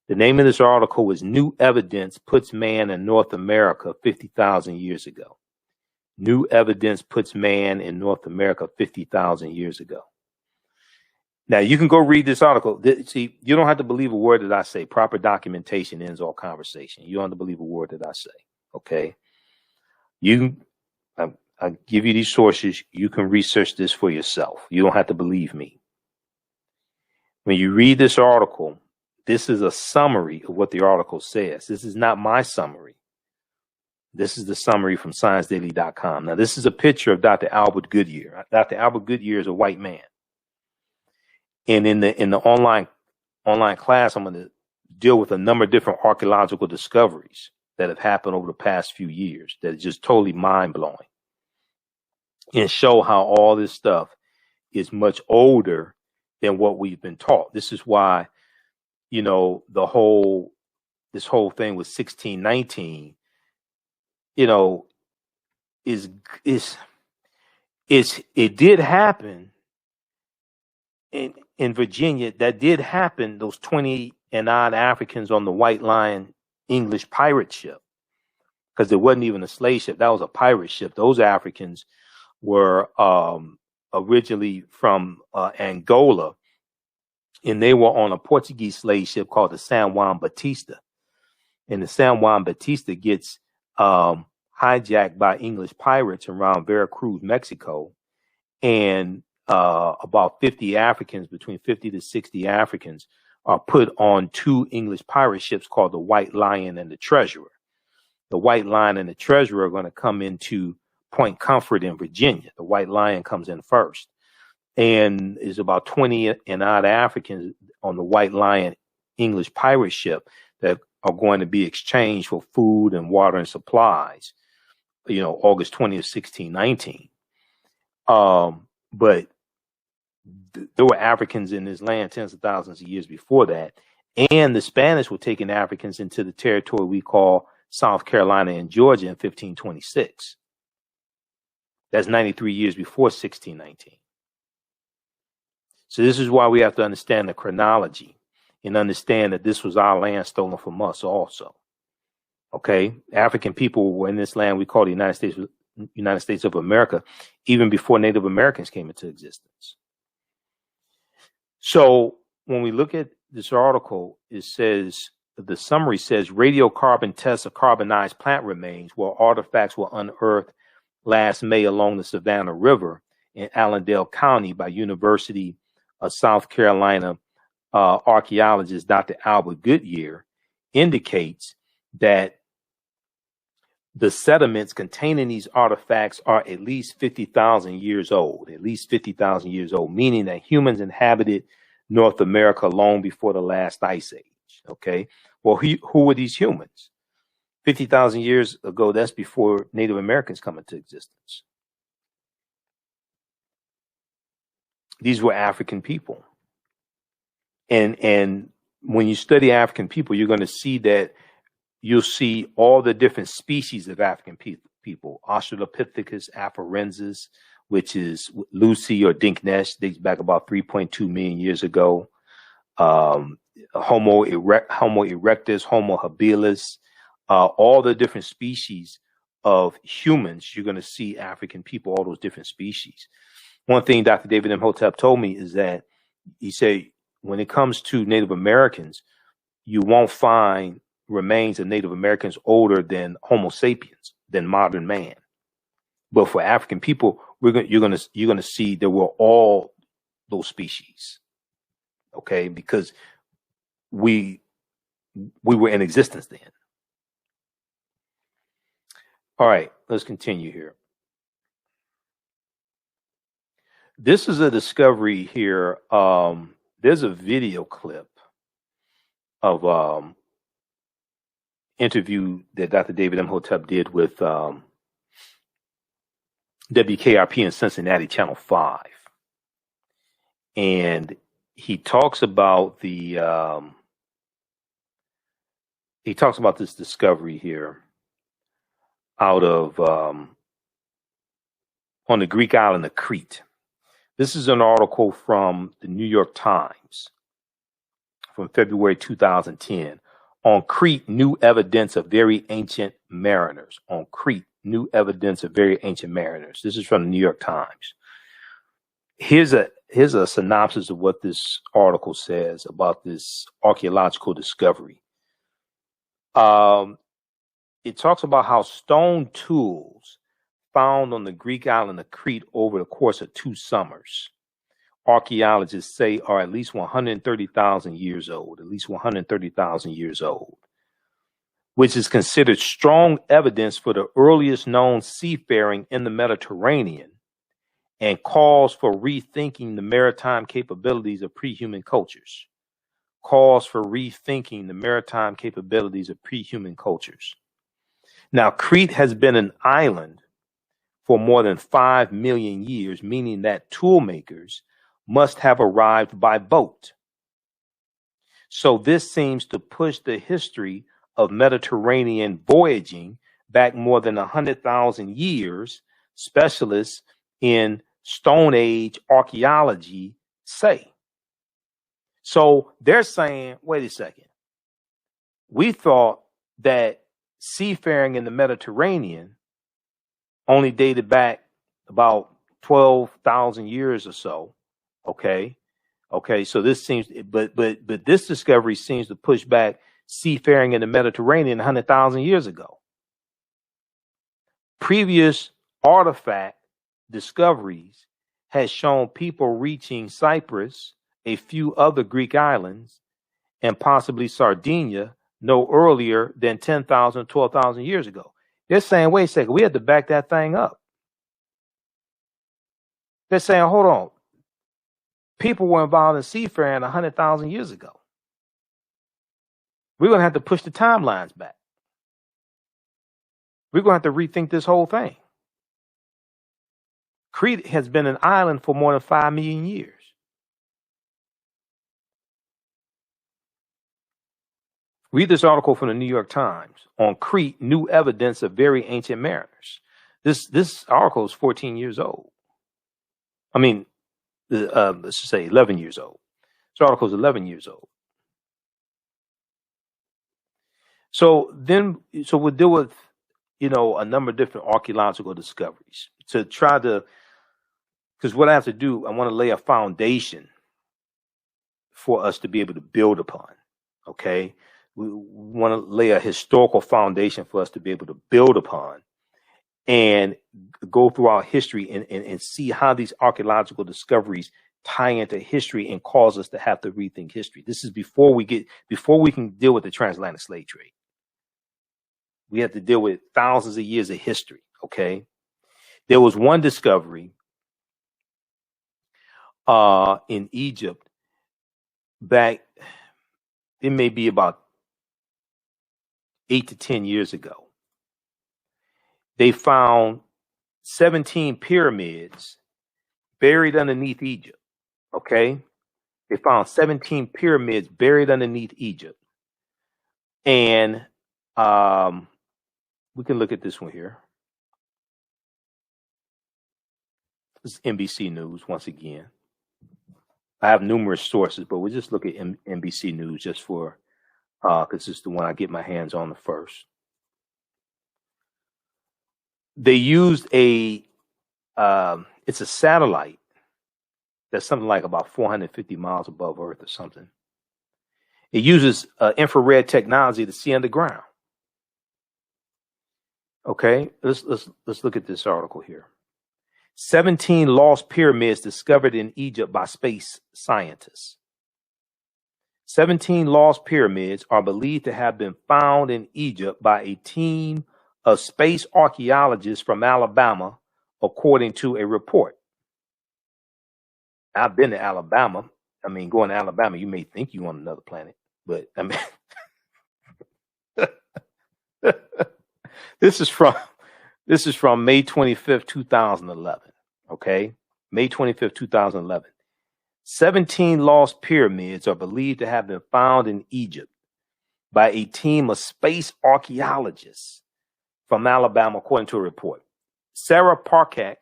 The name of this article was New Evidence Puts Man in North America 50,000 years ago. New evidence puts man in North America 50,000 years ago. Now, you can go read this article. See, you don't have to believe a word that I say. Proper documentation ends all conversation. You don't have to believe a word that I say. Okay? I give you these sources. You can research this for yourself. You don't have to believe me. When you read this article, this is a summary of what the article says. This is not my summary. This is the summary from ScienceDaily.com. Now, this is a picture of Dr. Albert Goodyear. Dr. Albert Goodyear is a white man. And in the online class, I'm going to deal with a number of different archaeological discoveries that have happened over the past few years that is just totally mind-blowing, and show how all this stuff is much older than what we've been taught. This is why, this whole thing with 1619, it did happen in Virginia. That did happen. Those 20 and odd Africans on the White Lion English pirate ship, because it wasn't even a slave ship. That was a pirate ship. Those Africans were originally from Angola, and they were on a Portuguese slave ship called the San Juan Batista. And the San Juan Batista gets hijacked by English pirates around Veracruz, Mexico, and about 50 Africans, between 50 to 60 Africans, are put on two English pirate ships called the White Lion and the Treasurer. The White Lion and the Treasurer are going to come into Point Comfort in Virginia. The White Lion comes in first, and is about 20 and odd Africans on the White Lion English pirate ship that are going to be exchanged for food and water and supplies, August 20th, 1619. But there were Africans in this land tens of thousands of years before that. And the Spanish were taking Africans into the territory we call South Carolina and Georgia in 1526. That's 93 years before 1619. So this is why we have to understand the chronology and understand that this was our land stolen from us also. Okay? African people were in this land we call the United States of America even before Native Americans came into existence. So when we look at this article, it says, the summary says, radiocarbon tests of carbonized plant remains where artifacts were unearthed last May along the Savannah River in Allendale County by University of South Carolina archaeologist Dr. Albert Goodyear indicates that the sediments containing these artifacts are at least 50,000 years old, meaning that humans inhabited North America long before the last ice age. Okay. Well, who were these humans? 50,000 years ago, that's before Native Americans come into existence. These were African people. And when you study African people, you're going to see that you'll see all the different species of African people. Australopithecus afarensis, which is Lucy or Dinknesh, dates back about 3.2 million years ago. Homo erectus, Homo habilis, all the different species of humans, you're going to see African people, all those different species. One thing Dr. David Imhotep told me is that he said, when it comes to Native Americans, you won't find remains of Native Americans older than Homo sapiens, than modern man. But for African people, you're gonna see there were all those species, okay? Because we were in existence then. All right, let's continue here. This is a discovery here. There's a video clip of interview that Dr. David Imhotep did with WKRP in Cincinnati, Channel 5. And he talks about this discovery here out of on the Greek island of Crete. This is an article from the New York Times from February 2010. On Crete, new evidence of very ancient mariners. On Crete, new evidence of very ancient mariners. This is from the New York Times. Here's a synopsis of what this article says about this archaeological discovery. It talks about how stone tools found on the Greek island of Crete over the course of 2 summers, archaeologists say are at least 130,000 years old, which is considered strong evidence for the earliest known seafaring in the Mediterranean and calls for rethinking the maritime capabilities of pre-human cultures. Now, Crete has been an island for more than 5 million years, meaning that tool makers must have arrived by boat. So this seems to push the history of Mediterranean voyaging back more than 100,000 years, specialists in Stone Age archaeology say. So they're saying, wait a second, we thought that seafaring in the Mediterranean only dated back about 12,000 years or so. Okay, so this seems, but this discovery seems to push back seafaring in the Mediterranean 100,000 years ago. Previous artifact discoveries has shown people reaching Cyprus, a few other Greek islands, and possibly Sardinia no earlier than 10,000, 12,000 years ago. They're saying, wait a second, we had to back that thing up. They're saying, hold on. People were involved in seafaring 100,000 years ago. We're going to have to push the timelines back. We're going to have to rethink this whole thing. Crete has been an island for more than 5 million years. Read this article from the New York Times. On Crete, new evidence of very ancient mariners. This article is 14 years old. I mean, let's just say 11 years old. This article is 11 years old. So we'll deal with, a number of different archaeological discoveries to try to, because what I have to do, I want to lay a foundation for us to be able to build upon. Okay. We want to lay a historical foundation for us to be able to build upon and go through our history and see how these archaeological discoveries tie into history and cause us to have to rethink history. This is before we can deal with the transatlantic slave trade. We have to deal with thousands of years of history. Okay. There was one discovery in Egypt back, it may be about 8 to 10 years ago. They found 17 pyramids buried underneath Egypt. Okay. They found 17 pyramids buried underneath Egypt. And we can look at this one here. This is NBC News once again. I have numerous sources, but we'll just look at NBC News just for, because it's the one I get my hands on the first. They used it's a satellite that's something like about 450 miles above Earth or something. It uses infrared technology to see underground. Okay, let's look at this article here. 17 lost pyramids discovered in Egypt by space scientists. 17 lost pyramids are believed to have been found in Egypt by a team of space archaeologists from Alabama, according to a report. I've been to Alabama. I mean, going to Alabama, you may think you're on another planet, but I mean, this is from This is from May 25th, 2011. Okay. May 25th, 2011. 17 lost pyramids are believed to have been found in Egypt by a team of space archaeologists from Alabama, according to a report. Sarah Parkak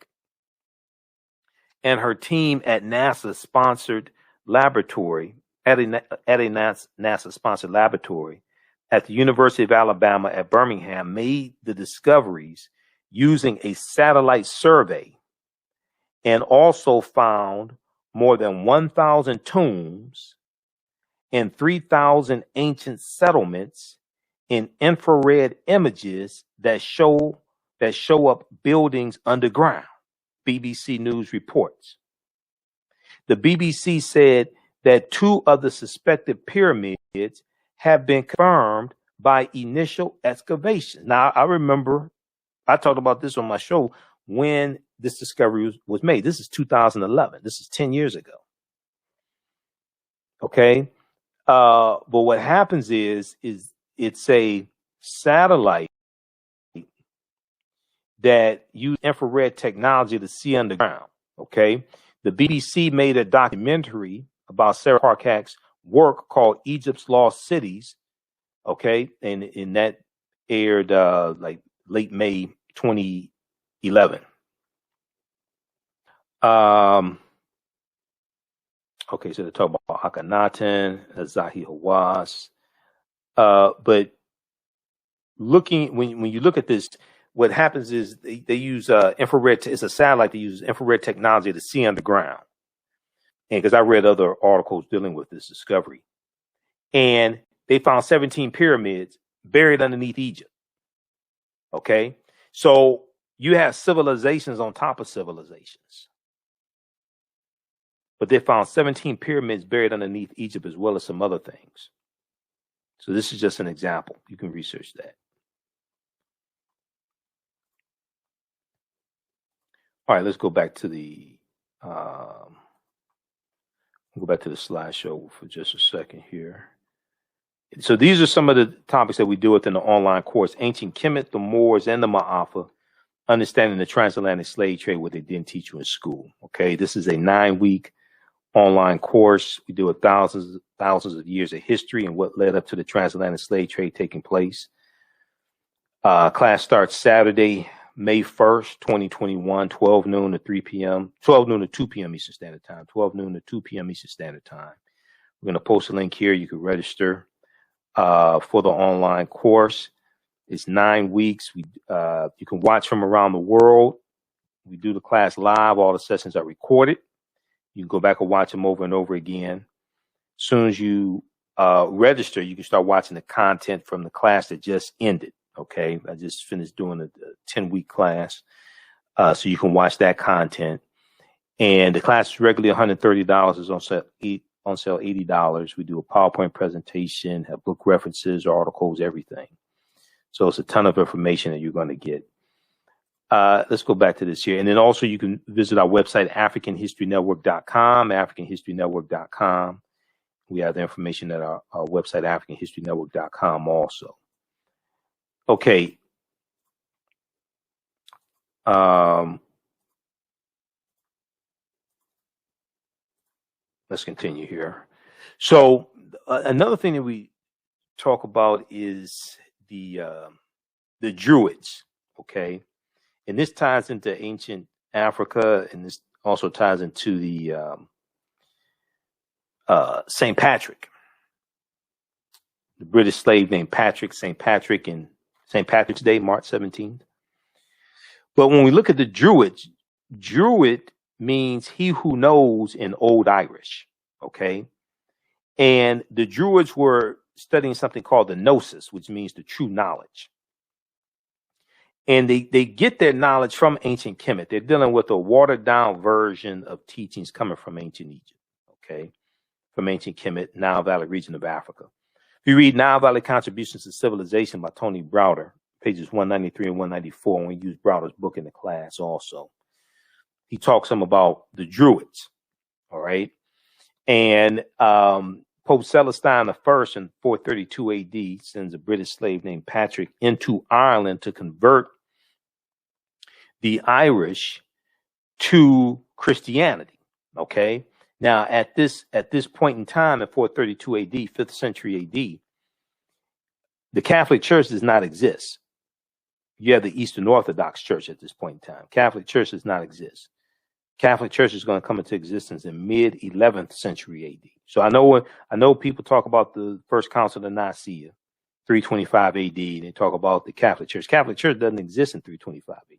and her team at NASA-sponsored laboratory, at a NASA-sponsored laboratory at the University of Alabama at Birmingham made the discoveries using a satellite survey and also found more than 1,000 tombs and 3,000 ancient settlements in infrared images that show up buildings underground, BBC News reports. The BBC said that 2 of the suspected pyramids have been confirmed by initial excavations. Now, I remember I talked about this on my show when this discovery was made. This is 2011. This is 10 years ago. Okay. But what happens is it's a satellite that uses infrared technology to see underground. Okay. The BBC made a documentary about Sarah Parkak's work called Egypt's Lost Cities. Okay. And that aired like late May 2011. Okay, so they talk about Akhenaten, Zahi Hawass. But looking when you look at this, what happens is they use infrared. It's a satellite that uses infrared technology to see underground. And because I read other articles dealing with this discovery, and they found 17 pyramids buried underneath Egypt. Okay, so you have civilizations on top of civilizations. But they found 17 pyramids buried underneath Egypt as well as some other things. So this is just an example. You can research that. All right, let's go back to the slideshow for just a second here. So these are some of the topics that we deal with in the online course: ancient Kemet, the Moors, and the Maafa. Understanding the transatlantic slave trade, what they didn't teach you in school. Okay, this is a 9-week online course. We deal with thousands of years of history and what led up to the transatlantic slave trade taking place. Class starts Saturday, May 1st, 2021, 12 noon to 2 p.m. Eastern Standard Time, 12 noon to 2 p.m. Eastern Standard Time. We're going to post a link here. You can register for the online course. It's 9 weeks. You can watch from around the world. We do the class live. All the sessions are recorded. You can go back and watch them over and over again. As soon as you register, you can start watching the content from the class that just ended. Okay, I just finished doing a 10-week class, so you can watch that content. And the class is regularly $130. Is on sale $80. We do a PowerPoint presentation, have book references, articles, everything. So it's a ton of information that you're going to get. Let's go back to this here. And then also you can visit our website, AfricanHistoryNetwork.com, AfricanHistoryNetwork.com. We have the information at our website, AfricanHistoryNetwork.com also. Okay. Let's continue here. So another thing that we talk about is the Druids. Okay. And this ties into ancient Africa, and this also ties into the St. Patrick, the British slave named Patrick, St. Patrick, and St. Patrick's Day, March 17th. But when we look at the Druids, Druid means he who knows in Old Irish, okay? And the Druids were studying something called the Gnosis, which means the true knowledge. And they get their knowledge from ancient Kemet. They're dealing with a watered-down version of teachings coming from ancient Egypt, okay? From ancient Kemet, Nile Valley region of Africa. If you read Nile Valley Contributions to Civilization by Tony Browder, pages 193 and 194, and we use Browder's book in the class also, he talks some about the Druids, all right? And Pope Celestine I in 432 AD sends a British slave named Patrick into Ireland to convert the Irish to Christianity. Okay. Now, at this point in time, at 432 AD, 5th century AD, the Catholic Church does not exist. You have the Eastern Orthodox Church at this point in time. Catholic Church does not exist. Catholic Church is going to come into existence in mid 11th century AD. So I know people talk about the First Council of Nicaea, 325 AD. They talk about the Catholic Church. Catholic Church doesn't exist in 325 AD.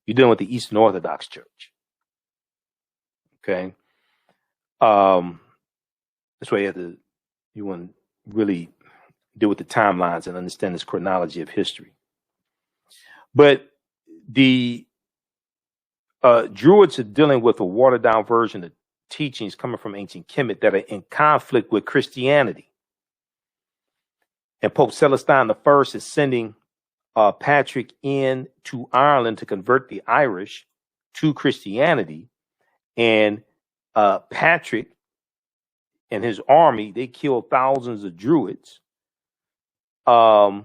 You're dealing with the Eastern Orthodox Church. Okay. That's why you want to really deal with the timelines and understand this chronology of history. But the Druids are dealing with a watered down version of teachings coming from ancient Kemet that are in conflict with Christianity. And Pope Celestine I is sending Patrick in to Ireland to convert the Irish to Christianity. And Patrick and his army, they killed thousands of Druids and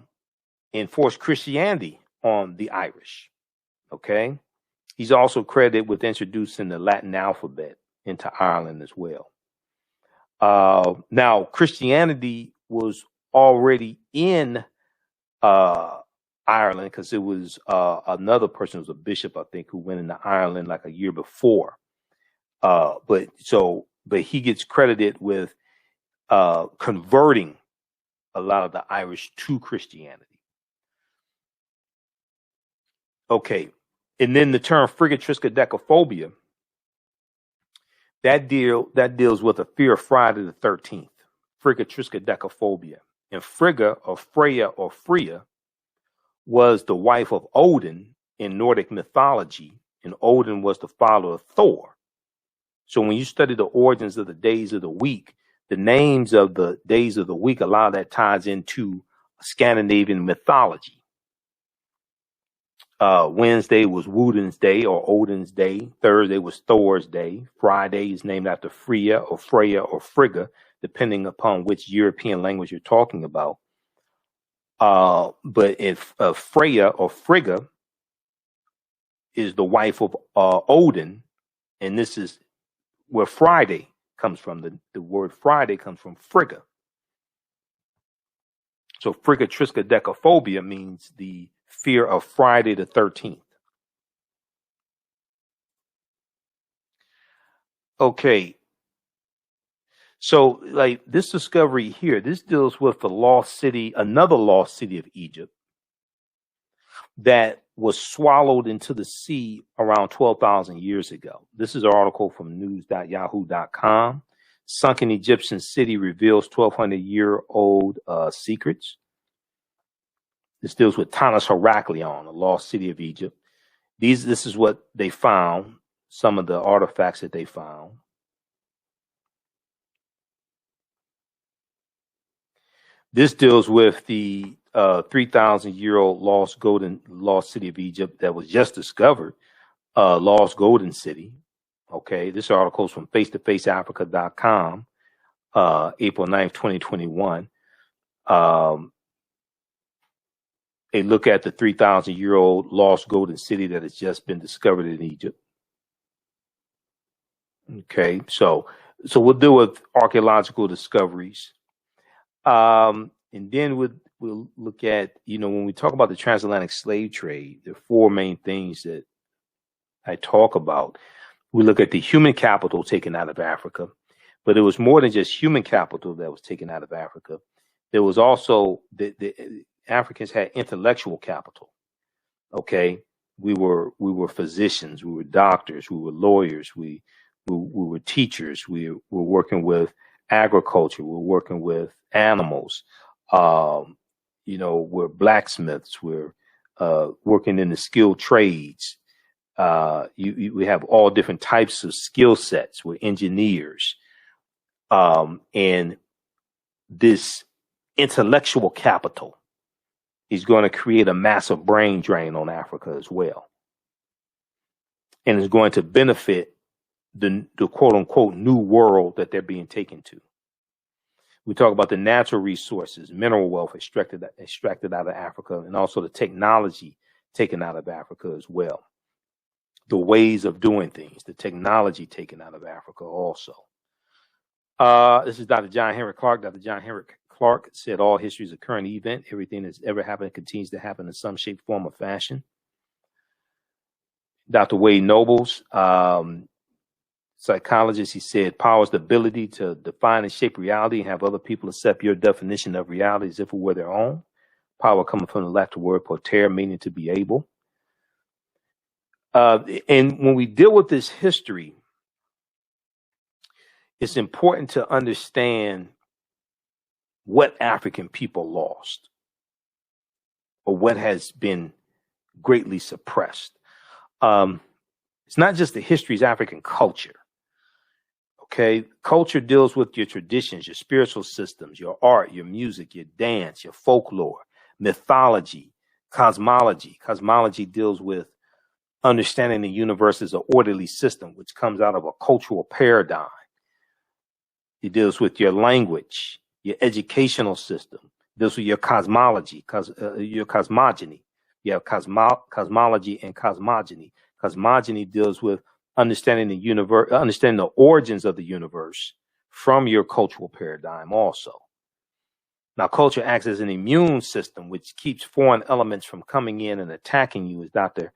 forced Christianity on the Irish. Okay. He's also credited with introducing the Latin alphabet into Ireland as well. Now, Christianity was already in Ireland because it was another person, who was a bishop, I think, who went into Ireland like a year before. But he gets credited with converting a lot of the Irish to Christianity. Okay. And then the term frigatriskaidekaphobia, that deals with a fear of Friday the 13th. Frigatriskaidekaphobia. And Frigga or Freya or Freya was the wife of Odin in Nordic mythology, and Odin was the father of Thor. So when you study the origins of the days of the week, the names of the days of the week, a lot of that ties into Scandinavian mythology. Wednesday was Woden's day or Odin's day. Thursday was Thor's day. Friday is named after Freya or Freya or Frigga, depending upon which European language you're talking about. But if Freya or Frigga is the wife of Odin, and this is where Friday comes from. The word Friday comes from Frigga. So frigatriskaidekaphobia means the fear of Friday the 13th. Okay. So like this discovery here, this deals with the lost city, another lost city of Egypt that was swallowed into the sea around 12,000 years ago. This is an article from news.yahoo.com. Sunken Egyptian city reveals 1,200-year-old secrets. This deals with Tanis Heraklion, a lost city of Egypt. This is what they found, some of the artifacts that they found. This deals with the 3,000-year-old lost city of Egypt that was just discovered, lost golden city. Okay, this article is from face-to-faceafrica.com, April 9th, 2021. A look at the 3,000-year-old lost golden city that has just been discovered in Egypt. Okay, so we'll deal with archaeological discoveries. And then we'll look at, when we talk about the transatlantic slave trade, there are four main things that I talk about. We look at the human capital taken out of Africa, but it was more than just human capital that was taken out of Africa. There was also the Africans had intellectual capital. Okay, we were physicians, we were doctors, we were lawyers, we were teachers, we were working with agriculture, we were working with animals. We're blacksmiths, we're working in the skilled trades. We have all different types of skill sets. We're engineers. And this intellectual capital is going to create a massive brain drain on Africa as well. And is going to benefit the quote unquote new world that they're being taken to. We talk about the natural resources, mineral wealth extracted out of Africa, and also the technology taken out of Africa as well. The ways of doing things, the technology taken out of Africa also. This is Dr. John Henrik Clarke. Dr. John Henrik Clarke said all history is a current event. Everything that's ever happened continues to happen in some shape, form, or fashion. Dr. Wade Nobles, psychologist, he said, power is the ability to define and shape reality and have other people accept your definition of reality as if it were their own. Power coming from the Latin word potere, meaning to be able. And when we deal with this history, it's important to understand what African people lost or what has been greatly suppressed. It's not just the history, it's African culture. Okay, culture deals with your traditions, your spiritual systems, your art, your music, your dance, your folklore, mythology, cosmology. Cosmology deals with understanding the universe as an orderly system, which comes out of a cultural paradigm. It deals with your language, your educational system. It deals with your cosmology, your cosmogony. You have cosmology and cosmogony. Cosmogony deals with understanding the universe, understanding the origins of the universe from your cultural paradigm also. Now, culture acts as an immune system, which keeps foreign elements from coming in and attacking you, as Dr.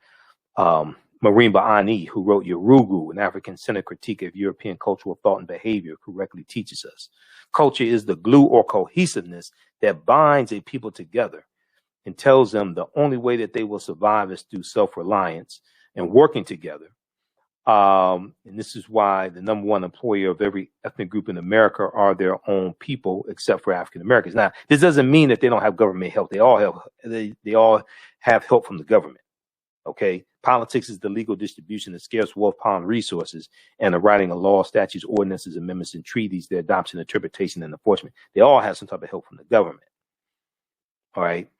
Marimba Ani, who wrote Yorugu, an African-centered critique of European cultural thought and behavior, correctly teaches us. Culture is the glue or cohesiveness that binds a people together and tells them the only way that they will survive is through self-reliance and working together. And this is why the number one employer of every ethnic group in America are their own people, except for African Americans. Now, this doesn't mean that they don't have government help. They all have help from the government. Okay, politics is the legal distribution of scarce wealth, power, and resources, and the writing of laws, statutes, ordinances, amendments, and treaties, their adoption, interpretation, and enforcement. They all have some type of help from the government. All right,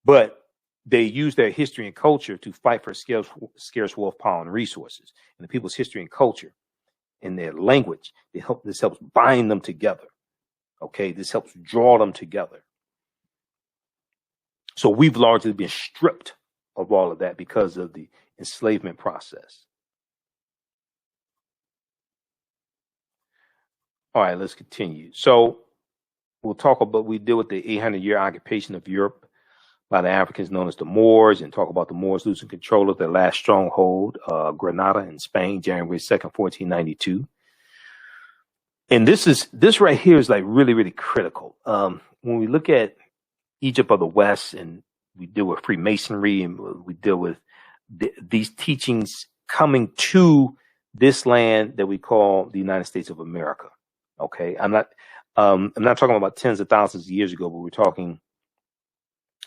but they use their history and culture to fight for scarce wealth, power, and resources. And the people's history and culture and their language, this helps bind them together. Okay, this helps draw them together. So we've largely been stripped of all of that because of the enslavement process. All right, let's continue. So we'll talk about, we deal with the 800-year occupation of Europe by the Africans known as the Moors, and talk about the Moors losing control of their last stronghold, Granada in Spain, January 2nd, 1492. And this right here is like really, really critical. When we look at Egypt of the West and we deal with Freemasonry and we deal with these teachings coming to this land that we call the United States of America. Okay, I'm not talking about tens of thousands of years ago, but we're talking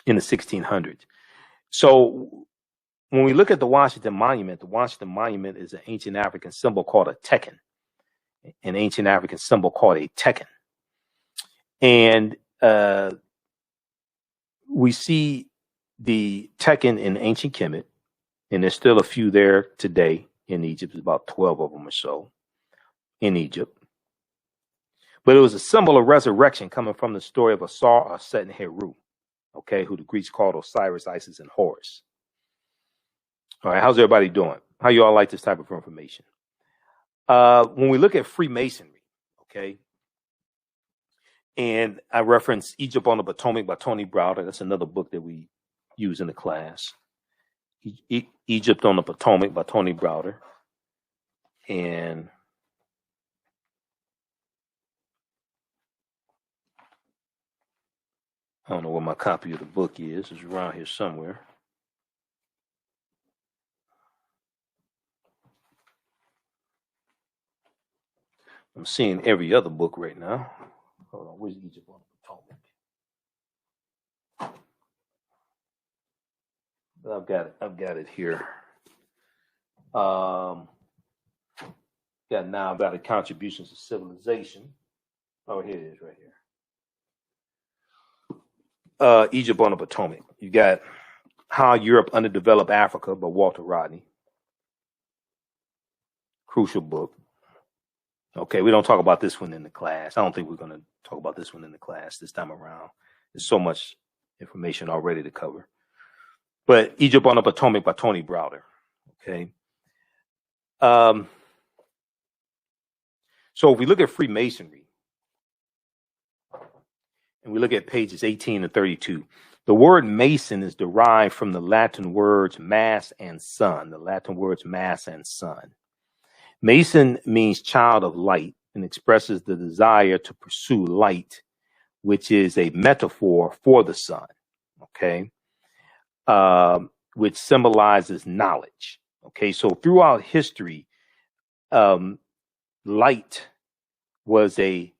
in the 1600s. So when we look at the Washington Monument is an ancient African symbol called a tekken, an ancient African symbol called a tekken. And we see the tekken in ancient Kemet, and there's still a few there today in Egypt. There's about 12 of them or so in Egypt. But it was a symbol of resurrection coming from the story of Asar, Set, and Heru. Okay, who the Greeks called Osiris, Isis, and Horus. All right, how's everybody doing? How you all like this type of information? When we look at Freemasonry, okay, and I reference Egypt on the Potomac by Tony Browder. That's another book that we use in the class. Egypt on the Potomac by Tony Browder. And I don't know where my copy of the book is. It's around here somewhere. I'm seeing every other book right now. Hold on, where's Egypt on the Potomac? I've got it here. Got now about the contributions to civilization. Oh, here it is right here. Egypt on the Potomac. You got How Europe Underdeveloped Africa by Walter Rodney. Crucial book. Okay, we don't talk about this one in the class. I don't think we're going to talk about this one in the class this time around. There's so much information already to cover. But Egypt on the Potomac by Tony Browder. Okay. So if we look at Freemasonry and we look at pages 18 and 32, the word Mason is derived from the Latin words mass and sun. The Latin words mass and sun. Mason means child of light and expresses the desire to pursue light, which is a metaphor for the sun. Okay. Which symbolizes knowledge. Okay. So throughout history, light was a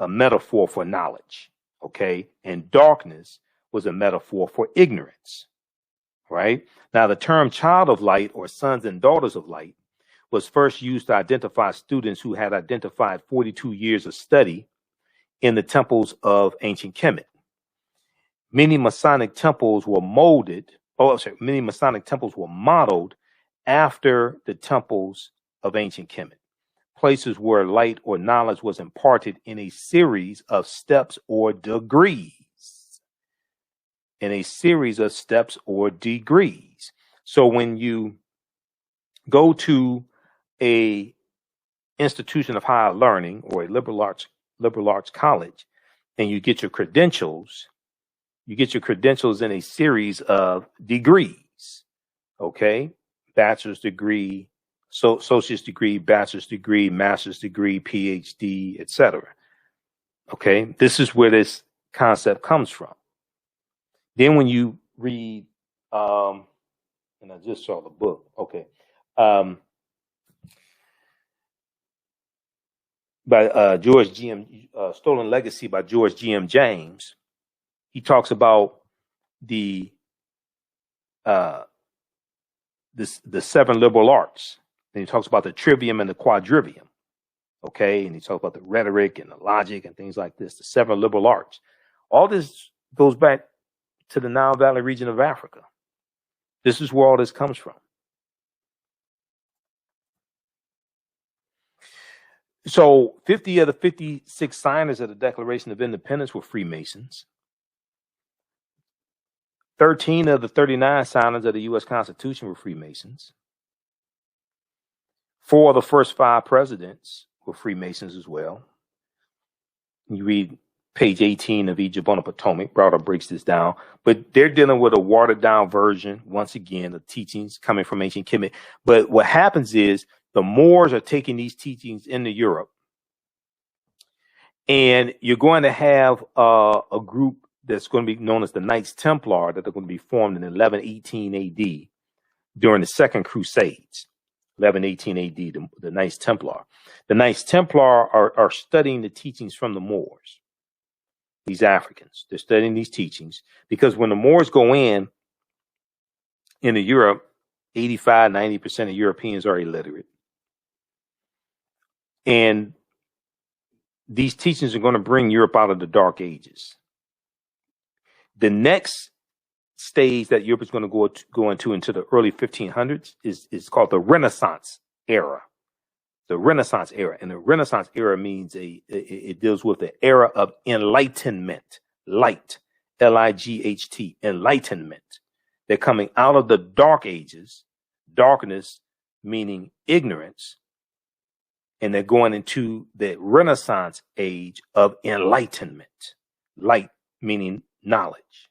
metaphor for knowledge, okay, and darkness was a metaphor for ignorance, right? Now, the term child of light or sons and daughters of light was first used to identify students who had identified 42 years of study in the temples of ancient Kemet. Many Masonic temples were modeled after the temples of ancient Kemet, places where light or knowledge was imparted in a series of steps or degrees. So when you go to a institution of higher learning or a liberal arts college and you get your credentials in a series of degrees, okay? Bachelor's degree, associate's degree, bachelor's degree, master's degree, PhD, etc. Okay, this is where this concept comes from. Then when you read, and I just saw the book, okay, by George G.M. Stolen Legacy by George G.M. James, he talks about the seven liberal arts. And he talks about the trivium and the quadrivium, okay? And he talks about the rhetoric and the logic and things like this, the seven liberal arts. All this goes back to the Nile Valley region of Africa. This is where all this comes from. So 50 of the 56 signers of the Declaration of Independence were Freemasons. 13 of the 39 signers of the U.S. Constitution were Freemasons. 4 of the first 5 presidents were Freemasons as well. You read page 18 of Egypt on the Potomac. Browder breaks this down. But they're dealing with a watered-down version, once again, of teachings coming from ancient Kemet. But what happens is the Moors are taking these teachings into Europe. And you're going to have a group that's going to be known as the Knights Templar that are going to be formed in 1118 AD during the Second Crusades. 1118 AD, the Knights Templar. The Knights Templar are studying the teachings from the Moors, these Africans. They're studying these teachings because when the Moors go into Europe, 85, 90% of Europeans are illiterate. And these teachings are going to bring Europe out of the Dark Ages. The next stage that Europe is going to go into the early 1500s is called the Renaissance era. The Renaissance era. And the Renaissance era means it deals with the era of enlightenment. Light. L-I-G-H-T. Enlightenment. They're coming out of the Dark Ages. Darkness meaning ignorance. And they're going into the Renaissance age of enlightenment. Light meaning knowledge.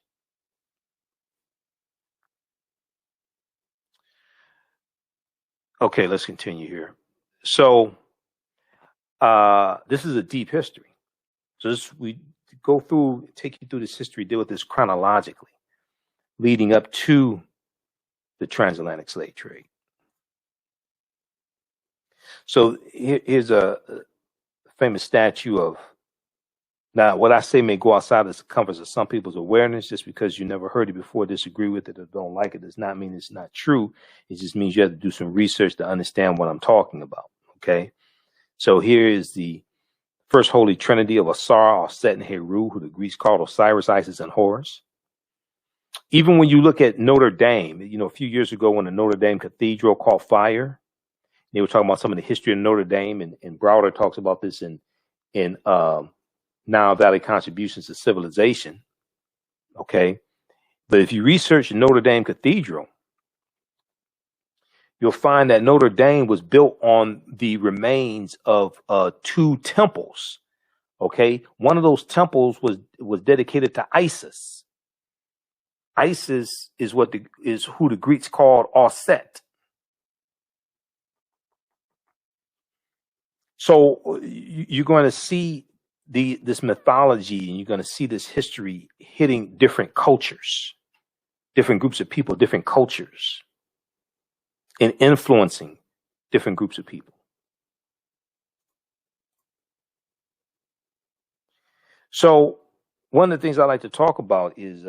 Okay, let's continue here. So this is a deep history. So we take you through this history, deal with this chronologically, leading up to the transatlantic slave trade. So here's a famous statue of, now what I say may go outside the circumference of some people's awareness. Just because you never heard it before, disagree with it, or don't like it does not mean it's not true. It just means you have to do some research to understand what I'm talking about. Okay. So here is the first holy trinity of Asar, Set, and Heru, who the Greeks called Osiris, Isis, and Horus. Even when you look at Notre Dame, a few years ago when the Notre Dame Cathedral caught fire, they were talking about some of the history of Notre Dame, and Browder talks about this in Nile Valley Contributions to Civilization. Okay. But if you research Notre Dame Cathedral, you'll find that Notre Dame was built on the remains of two temples. Okay, one of those temples was dedicated to Isis. Isis is who the Greeks called Auset. So you're going to see this mythology, and you're going to see this history hitting different cultures, different groups of people, different cultures, and influencing different groups of people. So one of the things I like to talk about is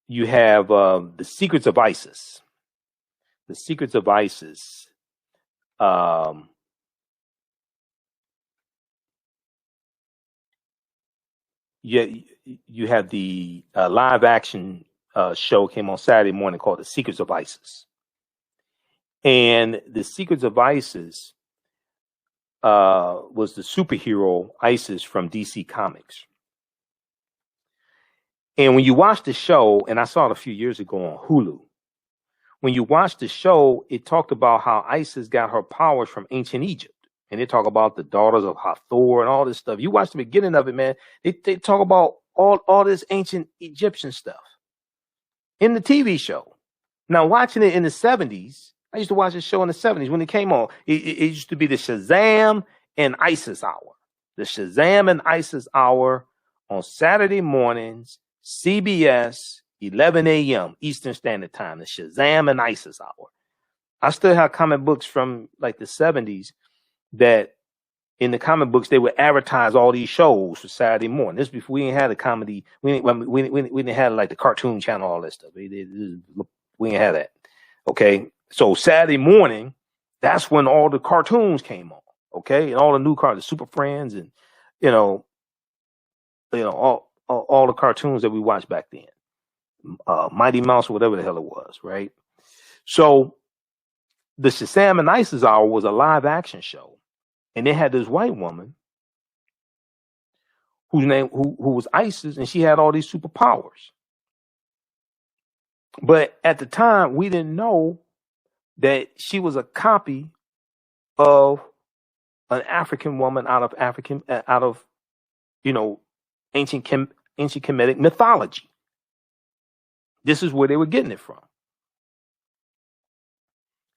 you have the secrets of Isis. The secrets of Isis. You have the live action show came on Saturday morning called The Secrets of Isis. And The Secrets of Isis was the superhero Isis from DC Comics. And when you watch the show, and I saw it a few years ago on Hulu, when you watch the show, it talked about how Isis got her powers from ancient Egypt. And they talk about the daughters of Hathor and all this stuff. You watch the beginning of it, man. They talk about all this ancient Egyptian stuff in the TV show. Now, watching it in the 70s, I used to watch the show in the 70s when it came on. It used to be the Shazam and Isis hour. The Shazam and Isis hour on Saturday mornings, CBS, 11 a.m. Eastern Standard Time. The Shazam and Isis hour. I still have comic books from like the 70s that in the comic books they would advertise all these shows for Saturday morning. This before we didn't have the comedy. We didn't have like the cartoon channel, all that stuff. We didn't have that. Okay, so Saturday morning, that's when all the cartoons came on. Okay, and all the new cartoons, the Super Friends, and all the cartoons that we watched back then, Mighty Mouse or whatever the hell it was, right? So the Shazam and Isis hour was a live action show. And they had this white woman who was Isis, and she had all these superpowers. But at the time, we didn't know that she was a copy of an African woman out of ancient Kemetic mythology. This is where they were getting it from.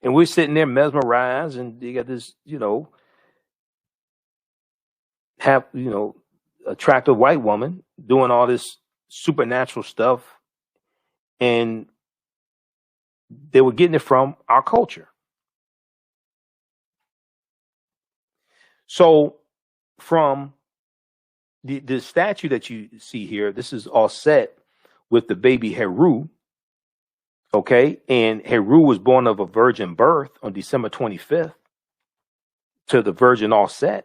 And we're sitting there mesmerized, and you got this, attractive white woman doing all this supernatural stuff, and they were getting it from our culture. So from the statue that you see here, this is all set with the baby Heru. Okay, and Heru was born of a virgin birth on December 25th to the Virgin Auset.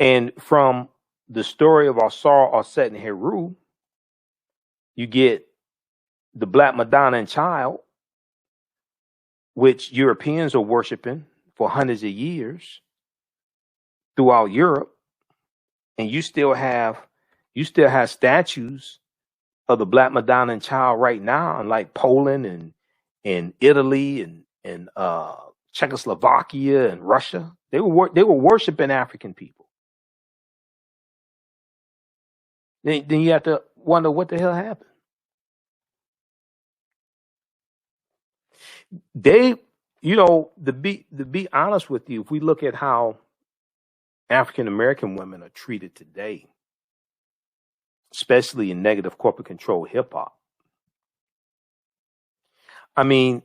And from the story of Asar, Auset, and Heru, you get the Black Madonna and Child, which Europeans are worshiping for hundreds of years throughout Europe. And you still have statues of the Black Madonna and Child right now in like Poland and Italy and Czechoslovakia and Russia. They were worshiping African people. Then you have to wonder what the hell happened. To be honest with you, if we look at how African American women are treated today, especially in negative corporate control hip hop, I mean,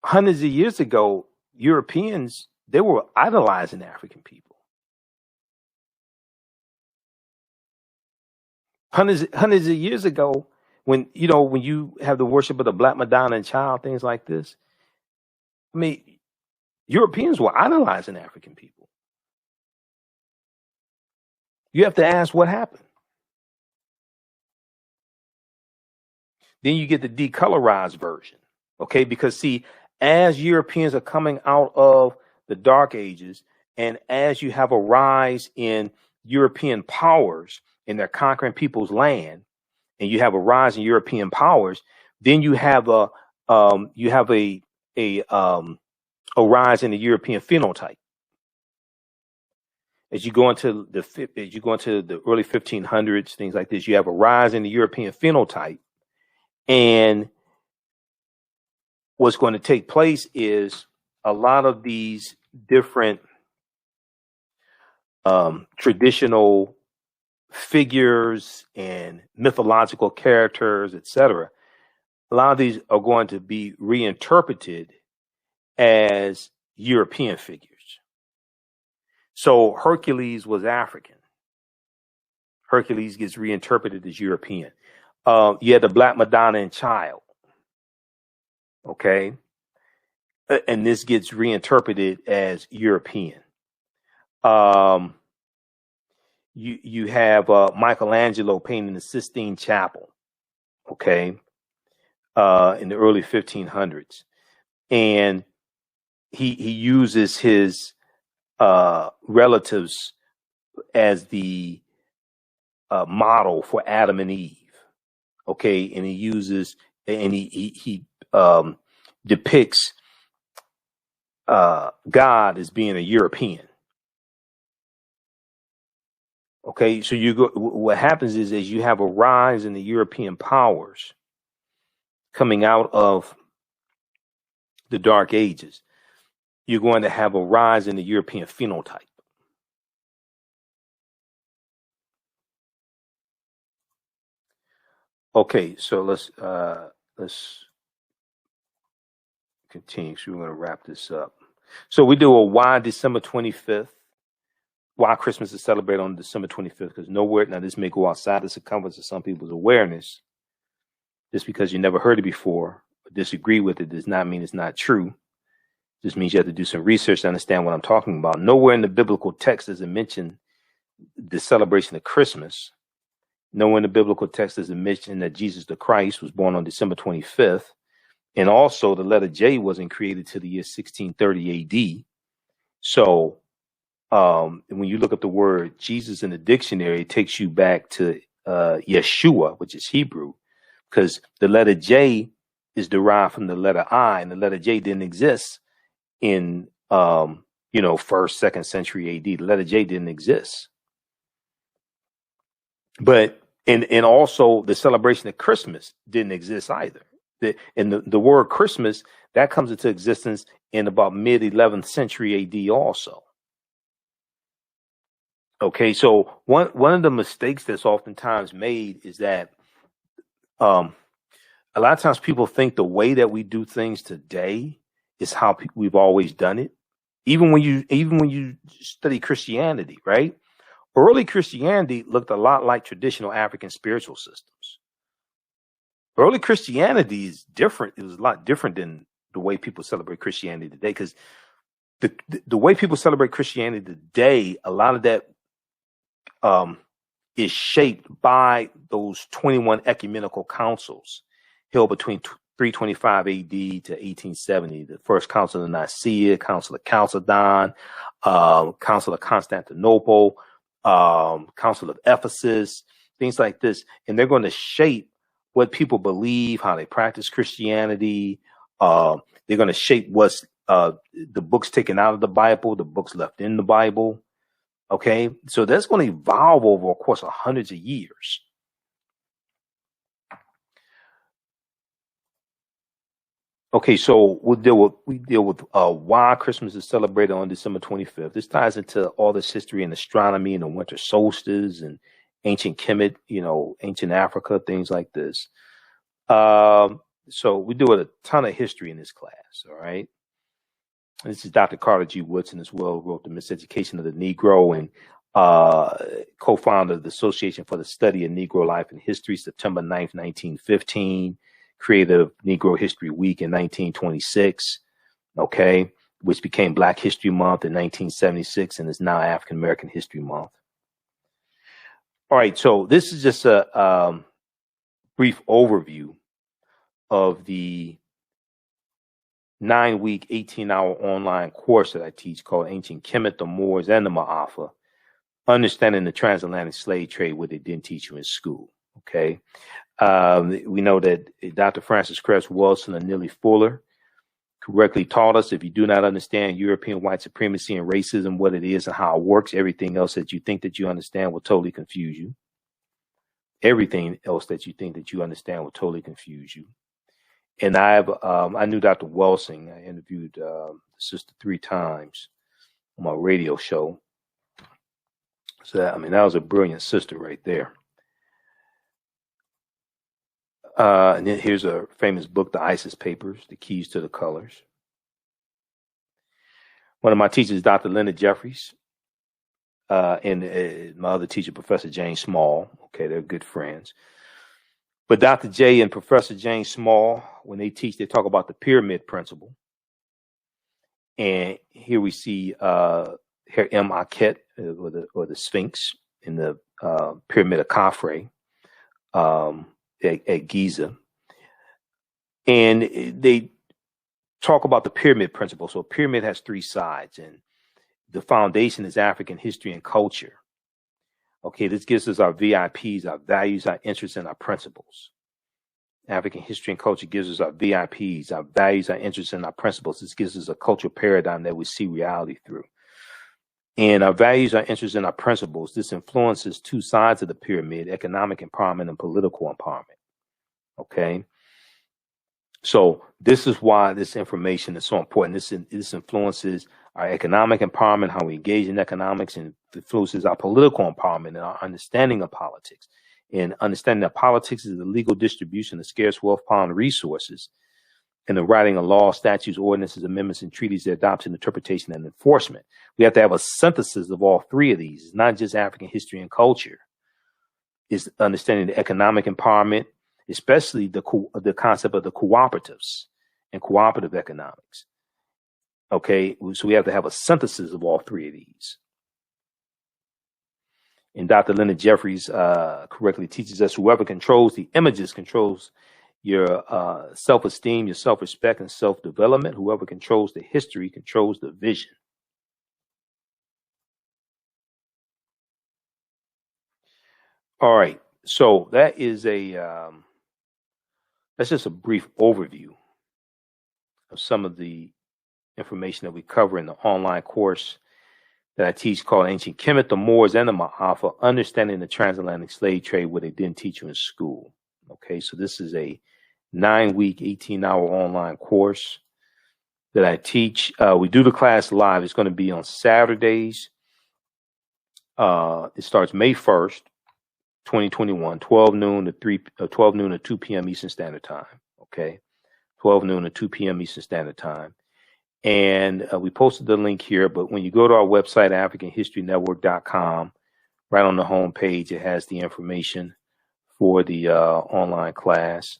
hundreds of years ago, Europeans, they were idolizing African people. Hundreds of years ago, when you have the worship of the Black Madonna and Child, things like this, I mean, Europeans were idolizing African people. You have to ask what happened. Then you get the decolorized version, okay? Because see, as Europeans are coming out of the Dark Ages, and as you have a rise in European powers and they're conquering people's land, and you have a rise in European powers, then you have a a um, a rise in the European phenotype. As you go into the early 1500s, things like this, you have a rise in the European phenotype, and what's going to take place is a lot of these different traditional figures and mythological characters, etc. A lot of these are going to be reinterpreted as European figures. So Hercules was African. Hercules gets reinterpreted as European. You had the Black Madonna and Child. Okay. And this gets reinterpreted as European. You have Michelangelo painting the Sistine Chapel, okay, in the early 1500s, and he uses his relatives as the model for Adam and Eve, okay, and he depicts God as being a European. Okay, so what happens is you have a rise in the European powers coming out of the Dark Ages. You're going to have a rise in the European phenotype. Okay, so let's continue. So we're going to wrap this up. So we do a why December 25th. Why Christmas is celebrated on December 25th, because nowhere, now this may go outside the circumference of some people's awareness. Just because you never heard it before or disagree with it does not mean it's not true. Just means you have to do some research to understand what I'm talking about. Nowhere in the biblical text does it mention the celebration of Christmas. Nowhere in the biblical text does it mention that Jesus the Christ was born on December 25th. And also the letter J wasn't created till the year 1630 AD. So when you look up the word Jesus in the dictionary, it takes you back to Yeshua, which is Hebrew, because the letter J is derived from the letter I, and the letter J didn't exist in first, second century AD. The letter J didn't exist. But and also the celebration of Christmas didn't exist either. The word Christmas, that comes into existence in about mid 11th century AD also. Okay, so one of the mistakes that's oftentimes made is that a lot of times people think the way that we do things today is how we've always done it. Even when you study Christianity, right? Early Christianity looked a lot like traditional African spiritual systems. Early Christianity is different. It was a lot different than the way people celebrate Christianity today, because the way people celebrate Christianity today, a lot of that is shaped by those 21 ecumenical councils held between 325 AD to 1870. The first Council of Nicaea, Council of Chalcedon, Council of Constantinople, Council of Ephesus, things like this. And they're going to shape what people believe, how they practice Christianity. They're going to shape what's the books taken out of the Bible, the books left in the Bible. Okay, so that's going to evolve over a course of hundreds of years. Okay, so we deal with why Christmas is celebrated on December 25th. This ties into all this history in astronomy and the winter solstice and ancient Kemet, ancient Africa, things like this. So we do a ton of history in this class. All right. This is Dr. Carter G. Woodson as well, who wrote The Miseducation of the Negro and co-founder of the Association for the Study of Negro Life and History, September 9th, 1915, creator of Negro History Week in 1926, okay, which became Black History Month in 1976 and is now African American History Month. All right, so this is just a brief overview of the 9-week, 18-hour online course that I teach called Ancient Kemet, the Moors, and the Maafa, Understanding the Transatlantic Slave Trade, what they didn't teach you in school. Okay. We know that Dr. Francis Cress Wilson and Neely Fuller correctly taught us if you do not understand European white supremacy and racism, what it is and how it works, everything else that you think that you understand will totally confuse you. Everything else that you think that you understand will totally confuse you. And I knew Dr. Wilson. I interviewed the sister 3 times on my radio show. So, that was a brilliant sister right there. And then here's a famous book, The ISIS Papers, The Keys to the Colors. One of my teachers, Dr. Leonard Jeffries, and my other teacher, Professor James Small. Okay, they're good friends. But Dr. J and Professor James Small, when they teach, they talk about the pyramid principle. And here we see Her Imhotep, or the Sphinx, in the Pyramid of Khafre at Giza. And they talk about the pyramid principle. So a pyramid has 3 sides, and the foundation is African history and culture. Okay, this gives us our VIPs, our values, our interests, and our principles. African history and culture gives us our VIPs, our values, our interests, and our principles. This gives us a cultural paradigm that we see reality through. And our values, our interests, and our principles, this influences 2 sides of the pyramid, economic empowerment and political empowerment. Okay. So this is why this information is so important. This influences our economic empowerment, how we engage in economics, and influences our political empowerment and our understanding of politics. And understanding that politics is the legal distribution of scarce wealth, power, and resources, and the writing of laws, statutes, ordinances, amendments, and treaties, their adoption, interpretation, and enforcement. We have to have a synthesis of all 3 of these. It's not just African history and culture. It's understanding the economic empowerment, especially the concept of the cooperatives and cooperative economics. Okay, so we have to have a synthesis of all 3 of these. And Dr. Leonard Jeffries correctly teaches us whoever controls the images controls your self-esteem, your self-respect, and self-development. Whoever controls the history controls the vision. All right, so that is that's just a brief overview of some of the information that we cover in the online course that I teach called Ancient Kemet, the Moors, and the Maafa, Understanding the Transatlantic Slave Trade, what they didn't teach you in school. Okay, so this is a 9-week, 18-hour online course that I teach. We do the class live. It's going to be on Saturdays. It starts May 1st, 2021, 12 noon to 2 p.m. Eastern Standard Time. Okay, 12 noon to 2 p.m. Eastern Standard Time. And we posted the link here, but when you go to our website, AfricanHistoryNetwork.com, right on the home page, it has the information for the online class.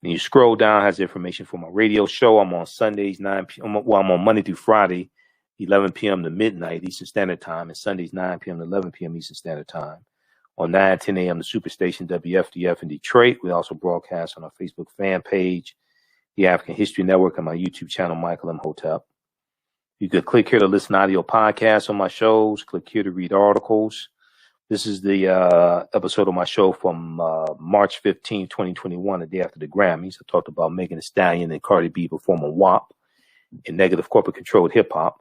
And you scroll down, it has information for my radio show. I'm on Sundays, 9 p.m. Well, I'm on Monday through Friday, 11 p.m. to midnight Eastern Standard Time, and Sundays, 9 p.m. to 11 p.m. Eastern Standard Time. On 9-10 a.m., the Superstation WFDF in Detroit. We also broadcast on our Facebook fan page, the African History Network, and my YouTube channel, Michael Imhotep. You could click here to listen to audio podcasts on my shows. Click here to read articles. This is the episode of my show from March 15, 2021, the day after the Grammys. I talked about Megan Thee Stallion and Cardi B performing WAP in negative corporate controlled hip hop.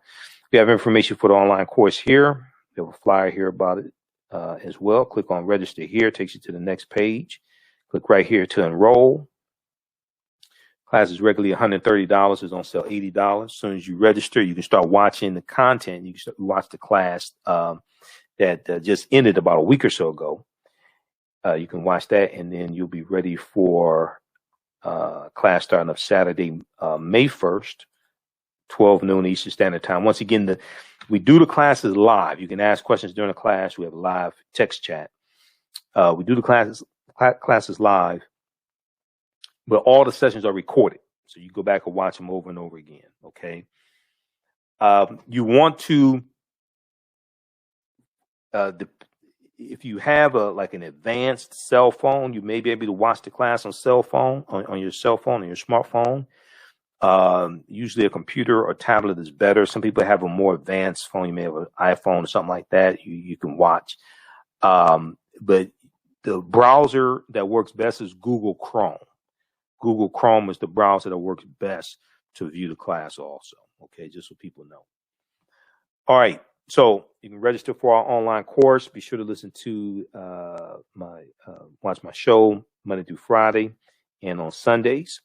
We have information for the online course here. We have a flyer here about it as well. Click on register here, takes you to the next page. Click right here to enroll. Class is regularly $130. It's on sale $80. As soon as you register, you can start watching the content. You can start, watch the class that just ended about a week or so ago. You can watch that, and then you'll be ready for class starting up Saturday, May 1st, 12 noon Eastern Standard Time. Once again, we do the classes live. You can ask questions during the class. We have a live text chat. We do the classes live, but all the sessions are recorded. So you go back and watch them over and over again. Okay. You want to, if you have like an advanced cell phone, you may be able to watch the class on your cell phone, on your smartphone. Usually a computer or tablet is better. Some people have a more advanced phone. You may have an iPhone or something like that. You can watch. But the browser that works best is Google Chrome. Google Chrome is the browser that works best to view the class also. Okay, just so people know. All right, so you can register for our online course. Be sure to listen to watch my show Monday through Friday and on Sundays.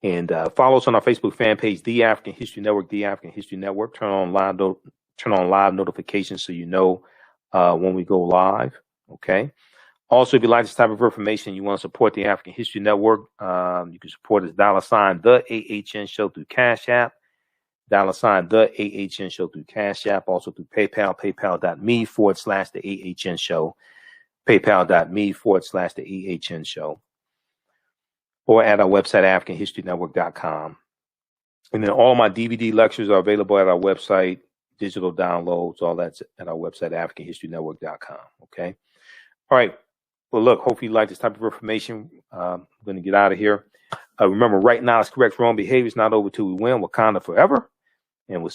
And follow us on our Facebook fan page, The African History Network, The African History Network. Turn on live notifications so you know when we go live. Okay. Also, if you like this type of information, you want to support the African History Network, you can support us $ the AHN Show through Cash App, $ the AHN Show through Cash App, also through PayPal, paypal.me/the AHN Show, paypal.me/the AHN Show, or at our website, AfricanHistoryNetwork.com. And then all my DVD lectures are available at our website, digital downloads, all that's at our website, AfricanHistoryNetwork.com. Okay. All right. Well, look, hopefully you like this type of information. I'm going to get out of here. Remember, right now is correct. Wrong behavior is not over till we win. Wakanda forever. And we'll